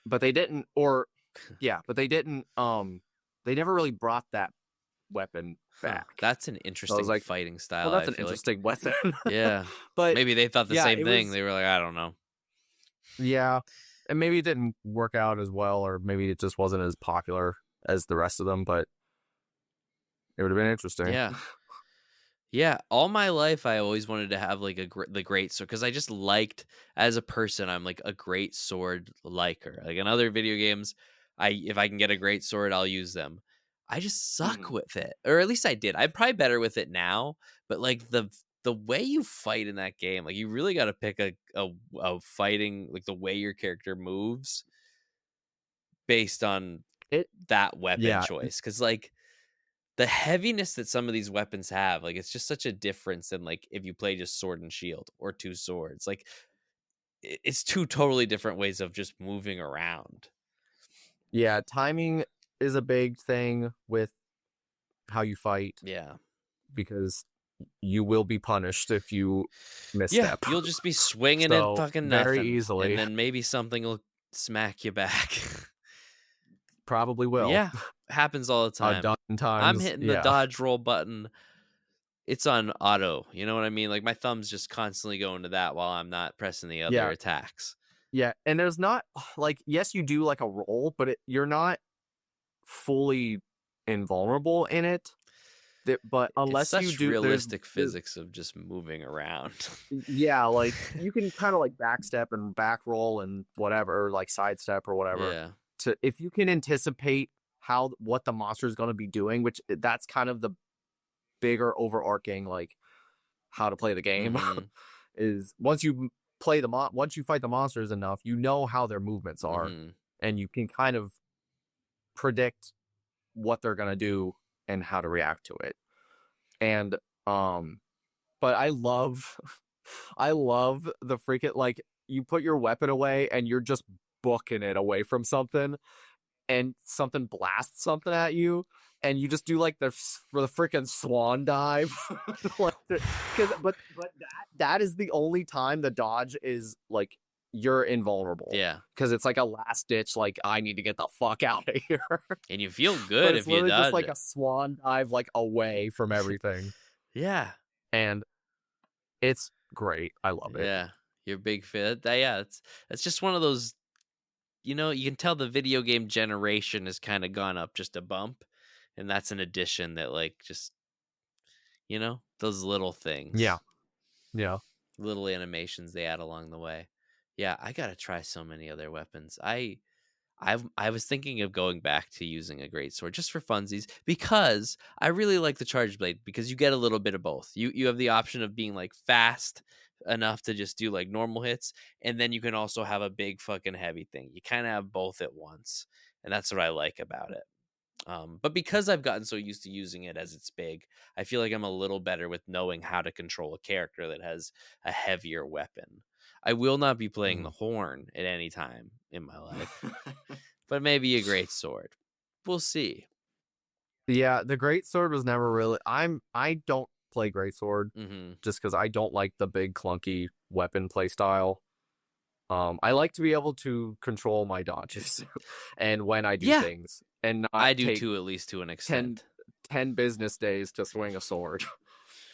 but they didn't they never really brought that weapon back. That's an interesting fighting style. Well, that's an interesting weapon. Yeah. But maybe they thought the same thing. They were like, I don't know. Yeah. And maybe it didn't work out as well, or maybe it just wasn't as popular as the rest of them, but it would have been interesting. Yeah. Yeah, all my life I always wanted to have like the great sword, because I just liked, as a person, I'm like a great sword liker. Like in other video games, if I can get a great sword, I'll use them. I just suck with it, or at least I did. I'm probably better with it now, but like the way you fight in that game, like you really got to pick a fighting, like the way your character moves based on that weapon choice, because like the heaviness that some of these weapons have, like it's just such a difference than like if you play just sword and shield or 2 swords. Like it's 2 totally different ways of just moving around. Yeah, timing is a big thing with how you fight. Yeah, because you will be punished if you misstep. Yeah, you'll just be swinging it fucking nothing very easily, and then maybe something will smack you back. Probably will. Yeah, happens all the time. A dozen times. I'm hitting the dodge roll button. It's on auto. You know what I mean? Like my thumb's just constantly going to that while I'm not pressing the other attacks. Yeah, and there's not like, yes, you do like a roll, but you're not fully invulnerable in it. But unless it's you such do realistic physics of just moving around. Yeah, like you can kind of like backstep and back roll and whatever, or like sidestep or whatever. Yeah. If you can anticipate what the monster is going to be doing, which that's kind of the bigger overarching like how to play the game is once you fight the monsters enough, you know how their movements are, and you can kind of predict what they're going to do and how to react to it. And but I love the freaking, like, you put your weapon away and you're just booking it away from something, and something blasts something at you, and you just do like the freaking swan dive. But that is the only time the dodge is like you're invulnerable. Yeah, because it's like a last ditch, like I need to get the fuck out of here. And you feel good if you dodge. It's just like a swan dive, like away from everything. Yeah, and it's great. I love it. Yeah, you're a big fan. Yeah, it's just one of those. You know, you can tell the video game generation has kind of gone up just a bump, and that's an addition that, like, just, you know, those little things. Yeah. Little animations they add along the way. Yeah, I gotta try so many other weapons. I was thinking of going back to using a greatsword just for funsies, because I really like the charge blade, because you get a little bit of both. You have the option of being like fast enough to just do like normal hits, and then you can also have a big fucking heavy thing. You kind of have both at once, and that's what I like about it. But because I've gotten so used to using it as it's big, I feel like I'm a little better with knowing how to control a character that has a heavier weapon. I will not be playing the horn at any time in my life, but maybe a great sword. We'll see. Yeah, the greatsword was never really. I don't play greatsword just because I don't like the big clunky weapon play style. I like to be able to control my dodges and when I do Yeah, things and not I do take too, at least to an 10, extent. 10 business days to swing a sword.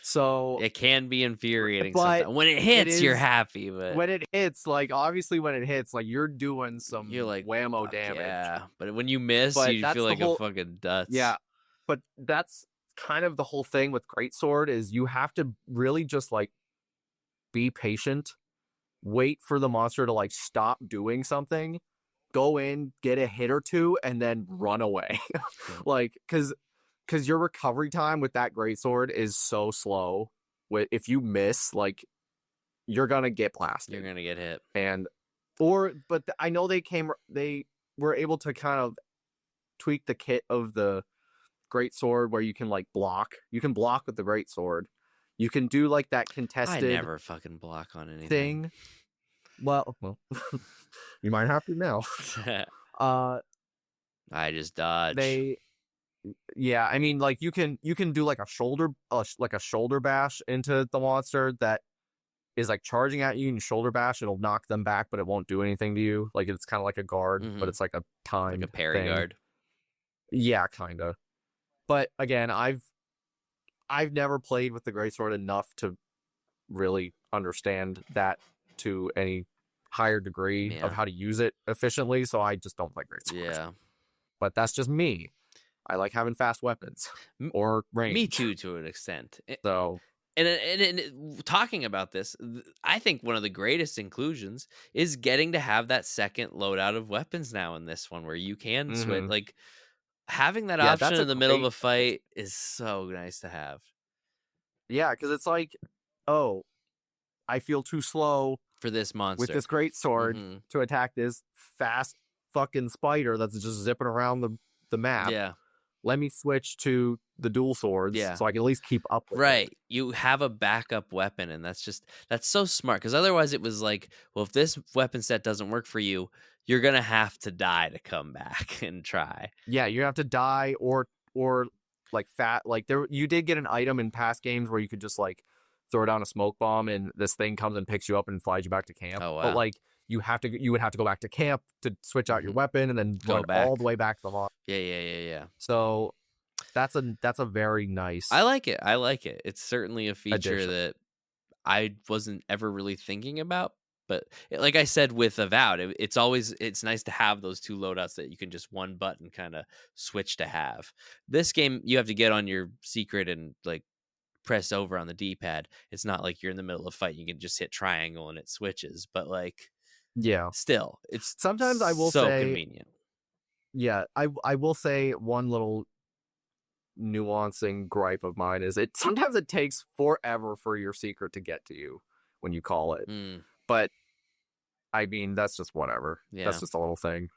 So, It can be infuriating but sometimes. When it it hits, you're is happy, but when it hits, like obviously when it hits, like you're doing you're some like, whammo fuck damage. yeah. But when you miss, But you feel that's the like a whole fucking dutz. yeah. But that's kind of the whole thing with greatsword is you have to really just like be patient, wait for the monster to like stop doing something, go in, get a hit or two, and then run away. Like, because your recovery time with that greatsword is so slow. If you miss, like, you're gonna get blasted. You're gonna get hit. But I know they were able to kind of tweak the kit of the greatsword where you can like block. You can block with the greatsword. You can do like that I contested never fucking block on anything. thing. Well, you might have to now. I just dodge. Yeah, I mean, like you can do like a shoulder bash into the monster that is like charging at you and shoulder bash. It'll knock them back, but it won't do anything to you. Like it's kind of like a guard, but it's like a timed like a parry thing. guard. Yeah, kind of. But again, I've never played with the greatsword enough to really understand that to any higher degree of how to use it efficiently. So I just don't play greatsword. Yeah, but that's just me. I like having fast weapons or range. Me too, to an extent. So, and talking about this, I think one of the greatest inclusions is getting to have that second loadout of weapons now in this one, where you can switch. Like having that option in the middle of a fight is so nice to have. Yeah, because it's like, oh, I feel too slow for this monster with this greatsword to attack this fast fucking spider that's just zipping around the map. Yeah. Let me switch to the dual swords so I can at least keep up with it. You have a backup weapon, and that's so smart, because otherwise it was like, well, if this weapon set doesn't work for you, you're gonna have to die to come back and try. Yeah, you have to die or like you did get an item in past games where you could just like throw down a smoke bomb and this thing comes and picks you up and flies you back to camp. Oh, wow. But like you would have to go back to camp to switch out your weapon and then go all the way back to the monster. Yeah. So that's a very nice. I like it. It's certainly a feature that I wasn't ever really thinking about. But like I said with Avowed, it's nice to have those two loadouts that you can just one button kind of switch to have. This game, you have to get on your secret and like press over on the D-pad. It's not like you're in the middle of a fight, you can just hit triangle and it switches. But like, yeah, still, it's sometimes I will so say convenient. Yeah, I will say one little nuancing gripe of mine is sometimes it takes forever for your secret to get to you when you call it. But I mean, that's just whatever. Yeah. That's just a little thing.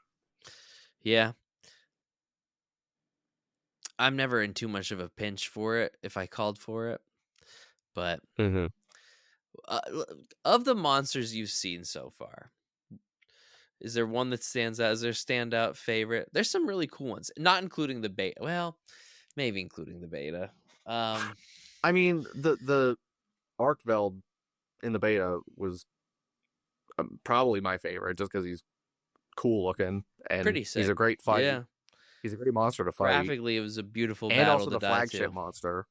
Yeah. I'm never in too much of a pinch for it if I called for it. But of the monsters you've seen so far, is there one that stands out? Is there a standout favorite? There's some really cool ones, not including the beta. Well, maybe including the beta. I mean, the Avowed in the beta was probably my favorite, just because he's cool looking and pretty sick. He's a great fight. Yeah, he's a great monster to fight. Graphically, it was a beautiful and battle also the flagship monster.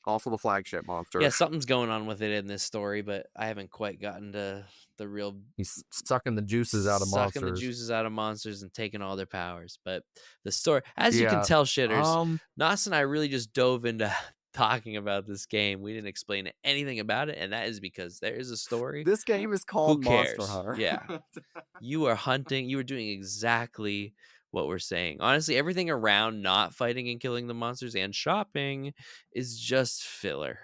Also the flagship monster. Yeah, something's going on with it in this story, but I haven't quite gotten to the real. He's sucking the juices out of monsters. Sucking the juices out of monsters and taking all their powers. But the story, as you can tell, shitters, Nwahs and I really just dove into talking about this game. We didn't explain anything about it, and that is because there is a story. This game is called Monster Hunter. Yeah. You are hunting. You are doing exactly what we're saying. Honestly, everything around not fighting and killing the monsters and shopping is just filler.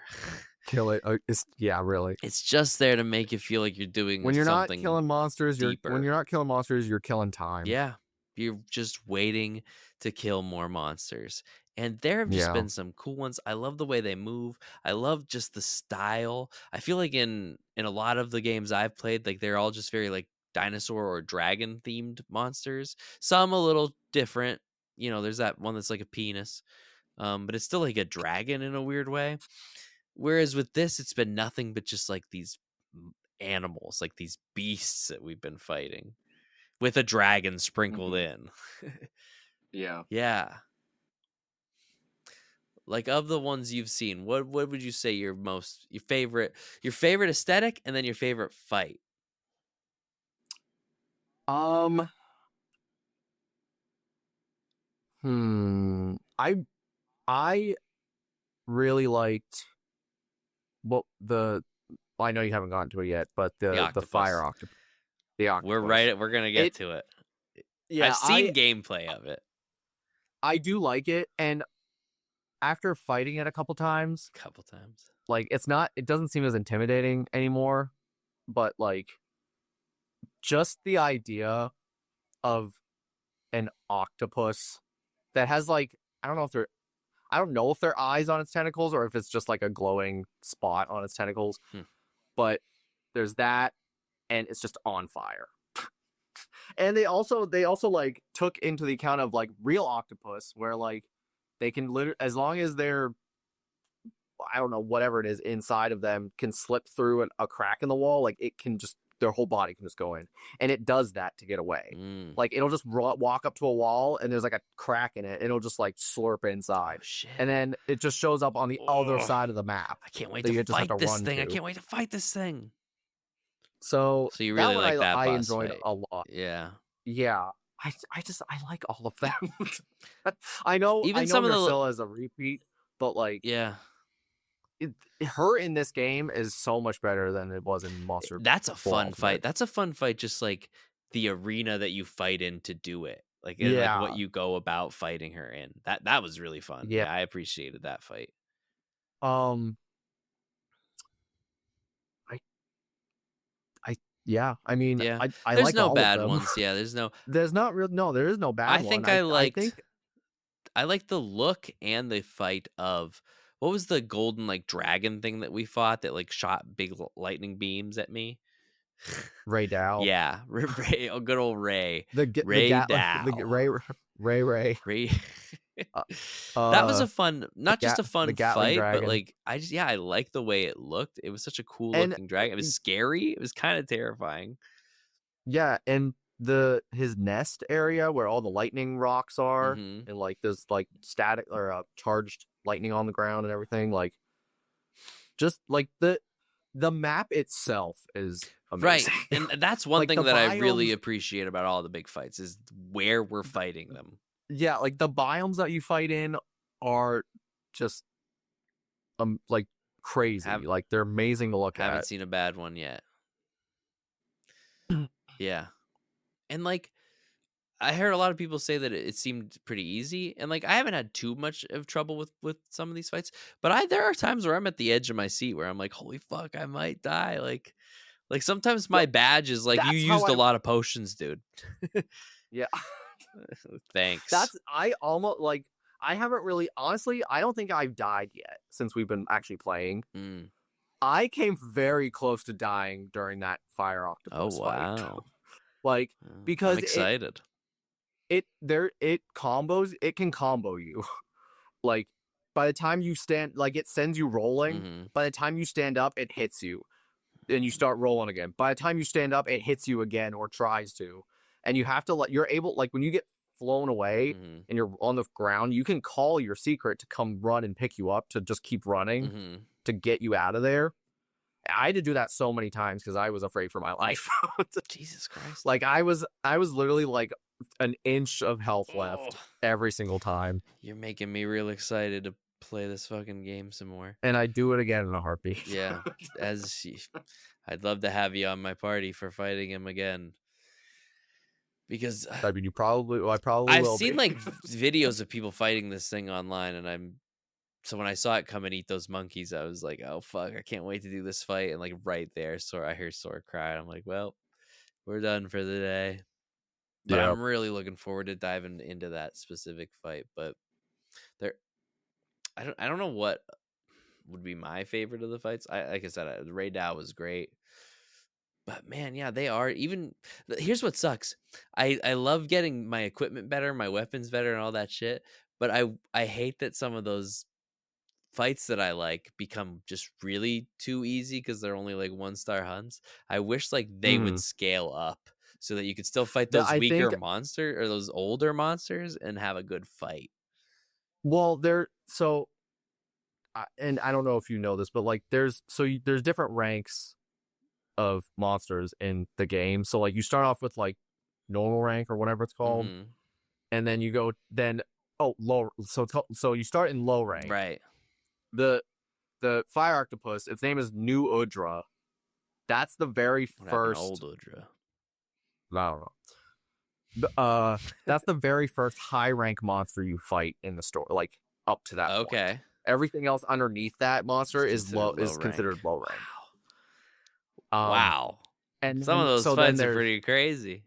Kill it. Really. It's just there to make you feel like you're doing when you're something not killing monsters. Deeper. When you're not killing monsters, you're killing time. Yeah, you're just waiting to kill more monsters. And there have just been some cool ones. I love the way they move. I love just the style. I feel like in a lot of the games I've played, like they're all just very like dinosaur or dragon themed monsters. Some a little different. You know, there's that one that's like a penis. but it's still like a dragon in a weird way. Whereas with this, it's been nothing but just like these animals, like these beasts that we've been fighting with a dragon sprinkled in. Yeah. Yeah. Like, of the ones you've seen, what would you say your favorite aesthetic, and then your favorite fight? I really liked I know you haven't gotten to it yet, but the fire octopus. The octopus. We're gonna get to it. Yeah, I've seen gameplay of it. I do like it, and after fighting it a couple times, like it doesn't seem as intimidating anymore, but like just the idea of an octopus that has like I don't know if they're eyes on its tentacles or if it's just like a glowing spot on its tentacles. But there's that, and it's just on fire. And they also like took into the account of like real octopus where like they can literally, as long as they're I don't know whatever it is inside of them can slip through a crack in the wall, like it can just their whole body can just go in, and it does that to get away. Like it'll just walk up to a wall and there's like a crack in it, and it'll just like slurp inside, and then it just shows up on the other side of the map. I can't wait to fight this thing. I can't wait to fight this thing. So you really like that I boss enjoyed fight. a lot. Yeah. I like all of them. I know some of Drusilla is a repeat, but like her in this game is so much better than it was in Monster. That's a fun fight. That's a fun fight. Just like the arena that you fight in to do it, like like what you go about fighting her in. That was really fun. Yeah, I appreciated that fight. I mean, I there's like no all bad of them. ones. Yeah, there's no there is no bad one. I like the look and the fight of what was the golden like dragon thing that we fought that like shot big lightning beams at me. Ray Dow. Yeah, Ray, good old Ray. Ray Dow. Ray. That was a fun, not just a fun fight, dragon. but like I like the way it looked. It was such a cool looking dragon. It was scary. It was kind of terrifying. Yeah, and his nest area where all the lightning rocks are, and like there's like static or charged lightning on the ground and everything. Like, just like the map itself is amazing. Right, and that's one thing that I really appreciate about all the big fights is where we're fighting them. Yeah, like the biomes that you fight in are just like crazy. Like they're amazing to look at. Haven't seen a bad one yet. Yeah. And like I heard a lot of people say that it seemed pretty easy, and like I haven't had too much of trouble with some of these fights, but there are times where I'm at the edge of my seat where I'm like, holy fuck, I might die. Like sometimes my badge is like, you used a lot of potions, dude. Yeah. Thanks. I almost like I haven't really honestly I don't think I've died yet since we've been actually playing. I came very close to dying during that fire octopus fight. Like because I'm excited. It can combo you. Like by the time you stand, like it sends you rolling. By the time you stand up, it hits you, and you start rolling again. By the time you stand up, it hits you again or tries to. And you have to you're able, like when you get flown away and you're on the ground, you can call your secret to come run and pick you up to just keep running to get you out of there. I had to do that so many times because I was afraid for my life. Jesus Christ. Like I was literally like an inch of health left every single time. You're making me real excited to play this fucking game some more. And I do it again in a heartbeat. Yeah. I'd love to have you on my party for fighting him again. Because I mean, I've seen like videos of people fighting this thing online, and so when I saw it come and eat those monkeys, I was like, oh fuck, I can't wait to do this fight. And like right there, I hear Sora cry. I'm like, well, we're done for the day. But I'm really looking forward to diving into that specific fight. But I don't know what would be my favorite of the fights. Like I said, Ray Dow was great. But man, yeah, they are. Even here's what sucks. I love getting my equipment better, my weapons better, and all that shit. but I hate that some of those fights that I like become just really too easy because they're only like 1-star hunts. I wish like they would scale up so that you could still fight those I weaker think monster or those older monsters and have a good fight. well, and I don't know if you know this, but like there's different ranks of monsters in the game. So like you start off with like normal rank or whatever it's called, Mm-hmm. and then you go low. So you start in low rank. Right. The fire octopus, its name is New Udra. That's the very What happened to first. old Udra? I don't know. That's the very first high rank monster you fight in the story. Like up to that point. Okay. Everything else underneath that monster It's is considered low rank. Wow. And some of those so fights are pretty crazy.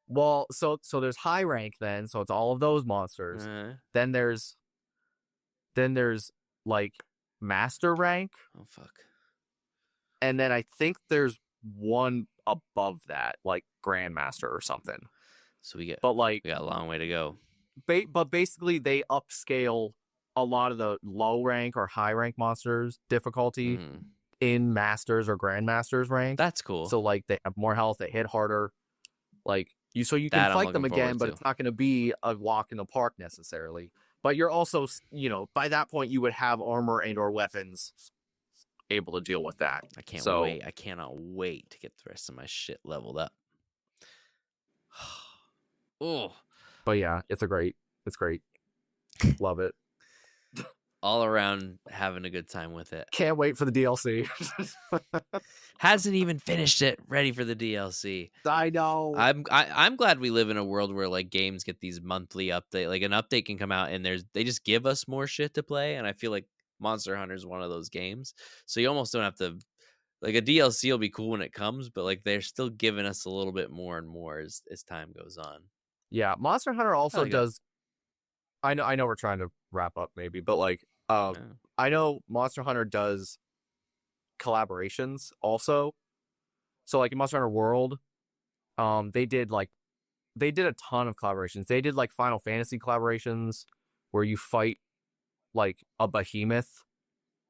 Well, so there's high rank then, so it's all of those monsters. Then there's like master rank. Oh fuck. And then I think there's one above that, like grandmaster or something. So we got a long way to go. But basically they upscale a lot of the low rank or high rank monsters difficulty in masters or grandmasters rank. That's cool. So like they have more health, they hit harder. Like you can that fight them again, but it's not going to be a walk in the park necessarily. But you're also, by that point you would have armor and or weapons able to deal with that. I can't wait. I cannot wait to get the rest of my shit leveled up. Oh. But yeah, it's great. Love it. All around having a good time with it. Can't wait for the DLC. Hasn't even finished it. Ready for the DLC. I know. I'm glad we live in a world where like games get these monthly update. Like an update can come out and they just give us more shit to play. And I feel like Monster Hunter is one of those games. So you almost don't have to. Like a DLC will be cool when it comes, but like they're still giving us a little bit more and more as time goes on. Yeah, Monster Hunter also does. I know we're trying to wrap up maybe, but like I know Monster Hunter does collaborations also. So like in Monster Hunter World, they did a ton of collaborations. They did like Final Fantasy collaborations where you fight like a behemoth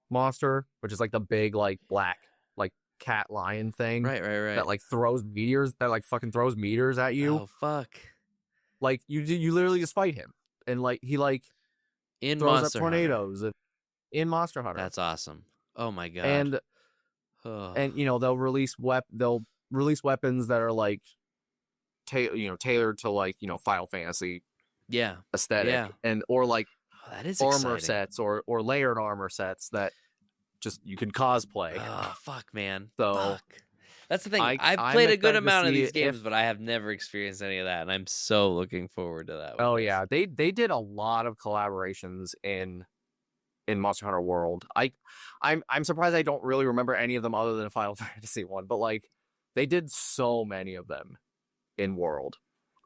monster, which is like the big like black like cat lion thing. Right. That like throws meteors at you. Oh fuck. Like you literally just fight him. And like he like in throws Monster up tornadoes in Monster Hunter. That's awesome. Oh my god. And they'll release weapons that are like tailored to like Final Fantasy aesthetic and or like that is armor exciting. sets or layered armor sets that just you can cosplay. Oh fuck, man. So fuck. That's the thing. I've played a good amount of these games, but I have never experienced any of that, and I'm so looking forward to that. Oh yeah, they did a lot of collaborations in Monster Hunter World. I'm surprised I don't really remember any of them other than Final Fantasy one, but like they did so many of them in World.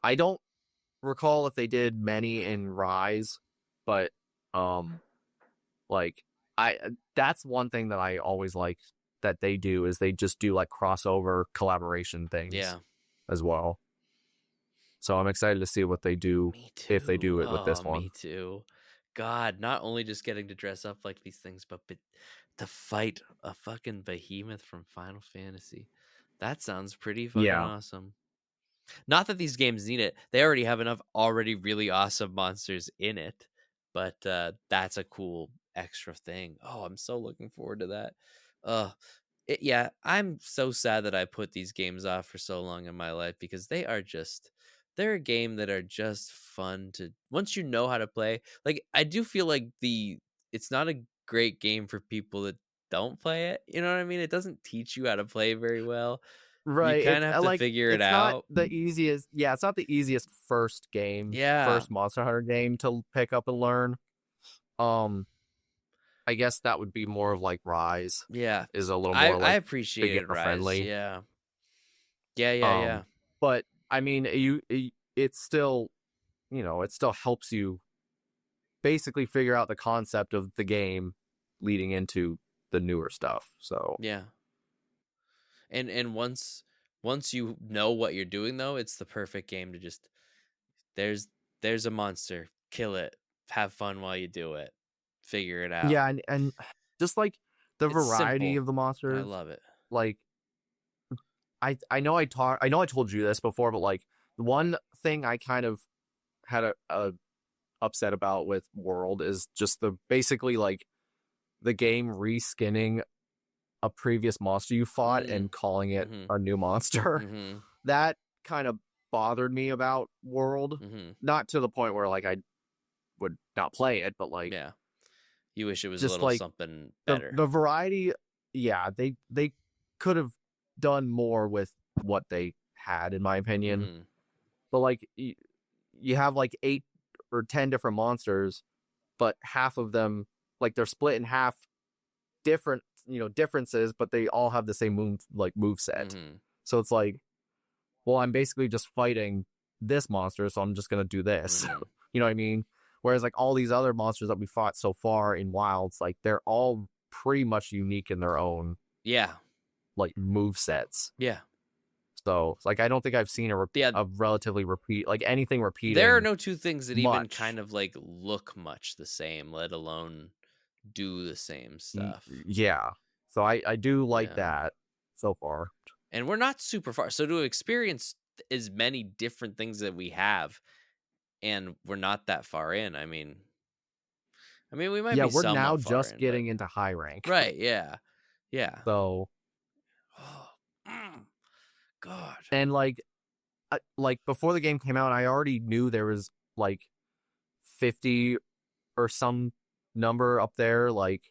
I don't recall if they did many in Rise, but that's one thing that I always like that they do is they just do like crossover collaboration things as well. So I'm excited to see what they do if they do it with this one. Me too. God, not only just getting to dress up like these things, but to fight a fucking behemoth from Final Fantasy. That sounds pretty fucking awesome. Not that these games need it. They already have enough already really awesome monsters in it. But that's a cool extra thing. Oh, I'm so looking forward to that. I'm so sad that I put these games off for so long in my life because they're a game that are just fun to once you know how to play. Like I do feel like it's not a great game for people that don't play it. You know what I mean? It doesn't teach you how to play very well. Right. You kind of have to figure it out. It's not the easiest. Yeah, it's not the easiest first game. Yeah. First Monster Hunter game to pick up and learn. I guess that would be more of like Rise. Yeah. Is a little more like I appreciate it, Rise. Friendly. Yeah. Yeah. But I mean, it's still, it still helps you basically figure out the concept of the game leading into the newer stuff. So yeah. And once you know what you're doing though, it's the perfect game to just there's a monster, kill it, have fun while you do it. Figure it out. Yeah, and just like the It's variety simple. of the I monsters, love it. like I know I told you this before, but like the one thing I kind of had a upset about with World is just the basically like the game reskinning a previous monster you fought and calling it a new monster. That kind of bothered me about World. Not to the point where like I would not play it, but like yeah, you wish it was a just little like something better. the variety. Yeah, they could have done more with what they had, in my opinion. But like you have like 8 or 10 different monsters, but half of them like they're split in half, different differences, but they all have the same move set. So it's like, well, I'm basically just fighting this monster, so I'm just gonna do this. You know what I mean? Whereas like all these other monsters that we fought so far in Wilds, like they're all pretty much unique in their own like move sets. Yeah. So like I don't think I've seen a relatively anything repeating. There are no two things that even kind of like look much the same, let alone do the same stuff. Yeah. So I do like that so far. And we're not super far. So to experience as many different things that we have, and we're not that far in. I mean, we might be. Yeah, we're now far just getting into high rank. Right? Yeah. Yeah. So, God. And like before the game came out, I already knew there was like 50 or some number up there, like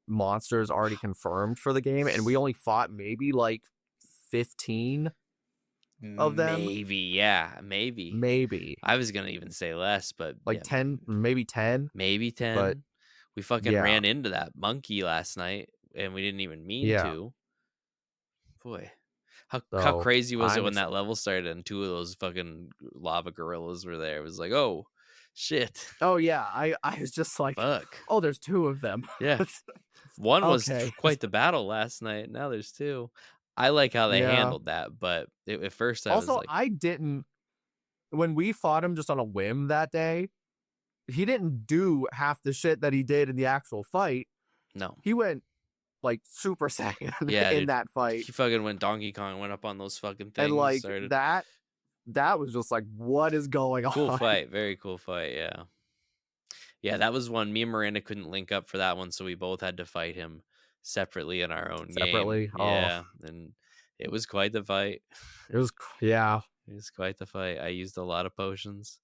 monsters already confirmed for the game, and we only fought maybe like 15 of them. Maybe. I was gonna even say less, but like 10, maybe 10. Maybe 10. But we fucking ran into that monkey last night, and we didn't even mean to. Boy, how crazy was it when that level started and 2 of those fucking lava gorillas were there? It was like, oh shit. Oh yeah, I was just like, fuck. Oh, there's 2 of them. Yeah. One was quite the battle last night. Now there's 2. I like how they handled that, but at first I was like... I didn't... When we fought him just on a whim that day, he didn't do half the shit that he did in the actual fight. No. He went, like, Super Saiyan in that fight. He fucking went Donkey Kong, went up on those fucking things. And, like, that was just like, what is going on? Cool fight. Very cool fight, yeah. Yeah, that was one. Me and Miranda couldn't link up for that one, so we both had to fight him separately in our own game. Yeah, and it was quite the fight. It was quite the fight. I used a lot of potions,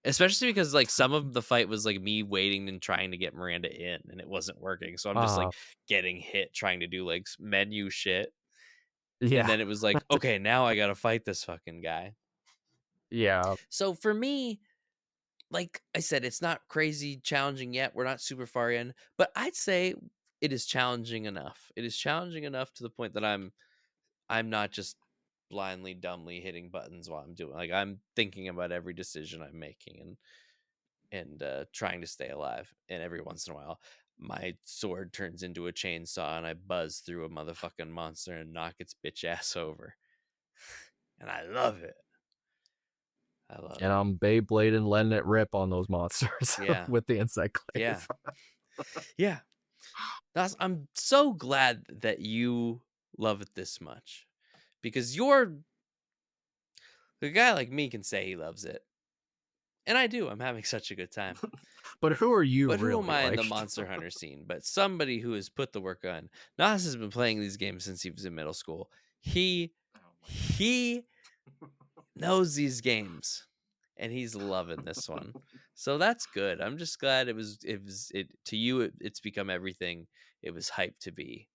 especially because like some of the fight was like me waiting and trying to get Miranda in, and it wasn't working. So I'm just like getting hit trying to do like menu shit. Yeah, and then it was like, okay, now I gotta fight this fucking guy. Yeah. So for me, like I said, it's not crazy challenging yet. We're not super far in, but I'd say it is challenging enough. It is challenging enough to the point that I'm not just blindly, dumbly hitting buttons while I'm doing. Like I'm thinking about every decision I'm making and trying to stay alive. And every once in a while, my sword turns into a chainsaw and I buzz through a motherfucking monster and knock its bitch ass over. And I love it. And I'm Beyblade and letting it rip on those monsters with the insect glaive. Yeah. I'm so glad that you love it this much, because the guy like me can say he loves it. And I do. I'm having such a good time. But who are you? But really who am I in the Monster Hunter scene? But somebody who has put the work on. Nwahs has been playing these games since he was in middle school. He knows these games, and he's loving this one. So that's good. I'm just glad it to you. It's become everything it was hyped to be.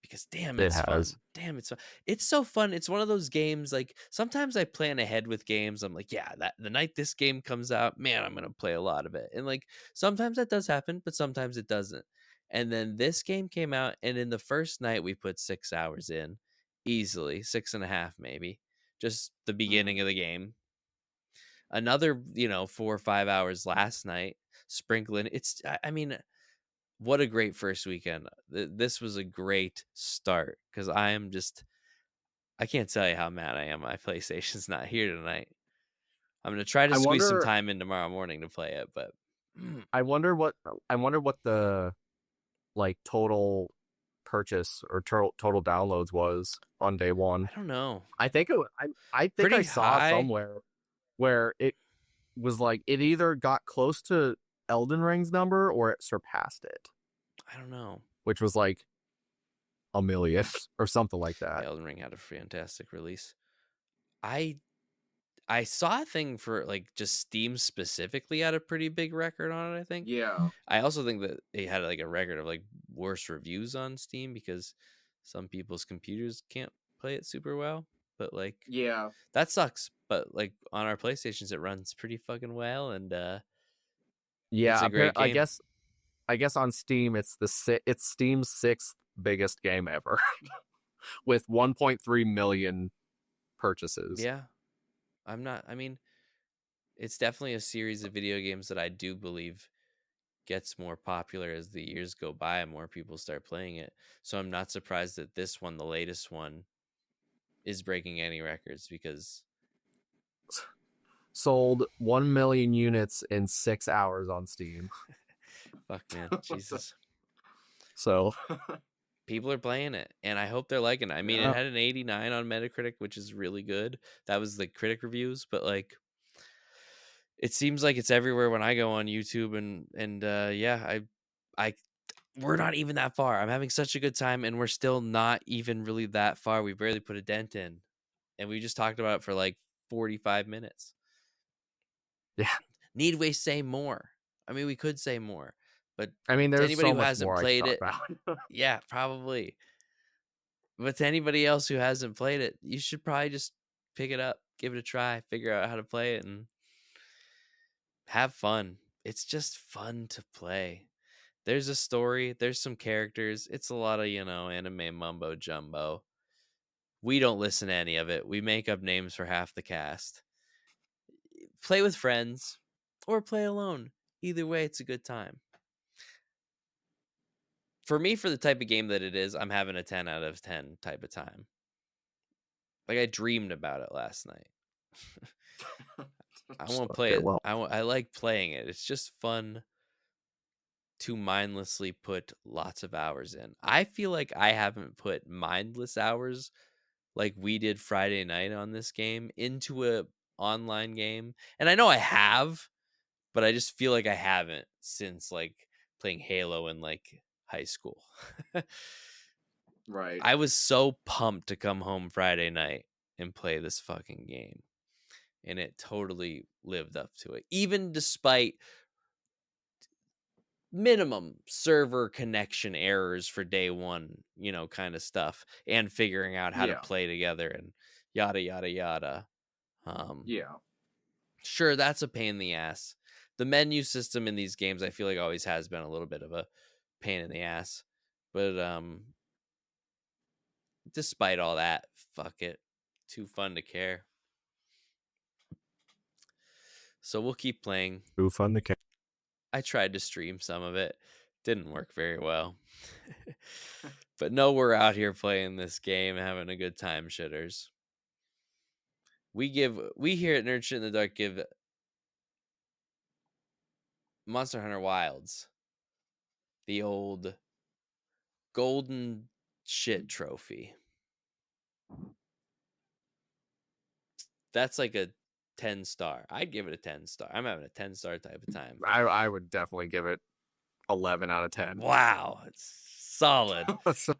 Because damn, it's fun. Damn, it's fun. It's so fun. It's one of those games, like sometimes I plan ahead with games. I'm like, yeah, that the night this game comes out, man, I'm gonna play a lot of it. And like sometimes that does happen, but sometimes it doesn't. And then this game came out, and in the first night we put 6 hours in, easily 6.5 maybe, just the beginning of the game. Another 4 or 5 hours last night, sprinkling. What a great first weekend. This was a great start, because I can't tell you how mad I am my PlayStation's not here tonight. I'm going to try to squeeze some time in tomorrow morning to play it, but I wonder what the like total purchase or total downloads was on day one. I don't know. I think I think I Pretty saw high. somewhere where it was like it either got close to Elden Ring's number or it surpassed it, I don't know. which was like a million or something like that. Elden Ring had a fantastic release. I I saw a thing for like just Steam specifically had a pretty big record on it, I think. Yeah. I also think that it had like a record of like worse reviews on Steam because some people's computers can't play it super well. But like Yeah. that sucks. But like on our PlayStations it runs pretty fucking well and it's Yeah, a great I game. guess on Steam it's it's Steam's sixth biggest game ever with 1.3 million purchases. Yeah. I mean, it's definitely a series of video games that I do believe gets more popular as the years go by and more people start playing it. So I'm not surprised that this one, the latest one, is breaking any records because Sold 1 million units in 6 hours on Steam. fuck man, Jesus. So People are playing it and I hope they're liking it. I mean, it yeah. had an 89 on Metacritic, which is really good. That was the critic reviews, but like it seems like it's everywhere when I go on YouTube and yeah, I we're not even that far. I'm having such a good time and we're still not even really that far. We barely put a dent in. And we just talked about it for like 45 minutes. Yeah. Need we say more? I mean, we could say more, but I mean, to there's anybody so who much hasn't more I could played talk it, about. yeah, probably. But to anybody else who hasn't played it, you should probably just pick it up, give it a try, figure out how to play it, and have fun. It's just fun to play. There's a story, there's some characters. It's a lot of, anime mumbo jumbo. We don't listen to any of it. We make up names for half the cast. Play with friends or play alone. Either way, it's a good time. For me, for the type of game that it is, I'm having a 10 out of 10 type of time. Like I dreamed about it last night. I want to play Okay, it. well, I like playing it. It's just fun to mindlessly put lots of hours in. I feel like I haven't put mindless hours like we did Friday night on this game into a online game. And I know I have, but I just feel like I haven't since like playing Halo in like high school. Right. I was so pumped to come home Friday night and play this fucking game. And it totally lived up to it. Even despite minimum server connection errors for day one, kind of stuff, and figuring out how to Yeah. play together and yada yada yada. Yeah. Sure, that's a pain in the ass. The menu system in these games, I feel like always has been a little bit of a pain in the ass. But despite all that, fuck it. Too fun to care. So we'll keep playing. too fun to catch. I tried to stream some of it. Didn't work very well. But no, we're out here playing this game, having a good time, shitters. We here at Nerd Shit in the Dark give Monster Hunter Wilds the old golden shit trophy. That's like a 10 star. I'd give it a 10 star. I'm having a 10-star type of time. I would definitely give it 11 out of 10. Wow, it's solid.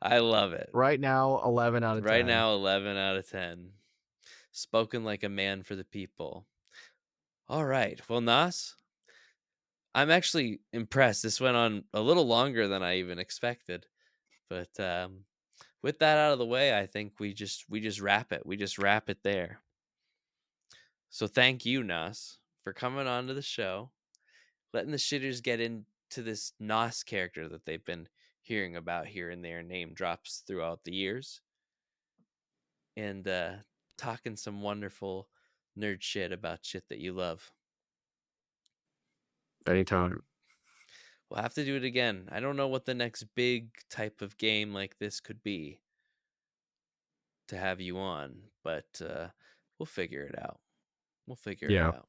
I love it. Right now, 11 out of 10. Right now, 11 out of 10. Spoken like a man for the people. All right. Well, Nas, I'm actually impressed. This went on a little longer than I even expected. But with that out of the way, I think we just wrap it. We just wrap it there. So thank you, Nas, for coming on to the show, letting the shitters get into this Nas character that they've been hearing about here and there, name drops throughout the years, and talking some wonderful nerd shit about shit that you love. Anytime. We'll have to do it again. I don't know what the next big type of game like this could be to have you on, but we'll figure it out. We'll figure it Yeah. out.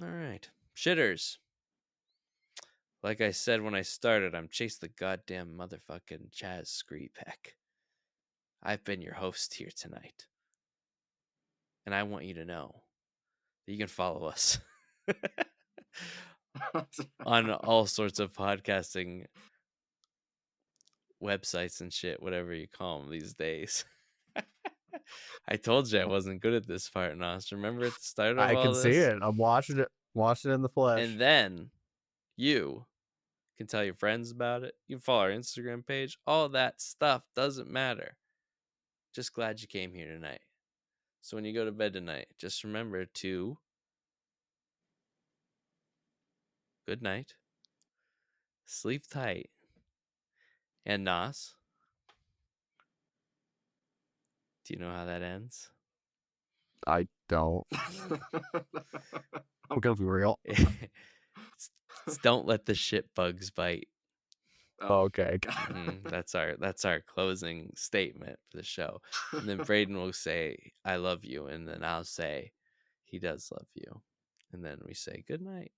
All right. Shitters. Like I said when I started, I'm Chase the goddamn motherfucking Chaz Screepeck. I've been your host here tonight. And I want you to know that you can follow us on all sorts of podcasting websites and shit, whatever you call them these days. I told you I wasn't good at this part, Nwahs. Remember at the start of I all can see this? it. I'm watching it in the flesh. And then you can tell your friends about it. You can follow our Instagram page. All that stuff doesn't matter. Just glad you came here tonight. So when you go to bed tonight, just remember to good night, sleep tight, and Nwahs, do you know how that ends? I don't. I'm gonna be real. It's don't let the shit bugs bite. Okay. That's our closing statement for the show. And then Braden will say, "I love you," and then I'll say, "He does love you," and then we say good night.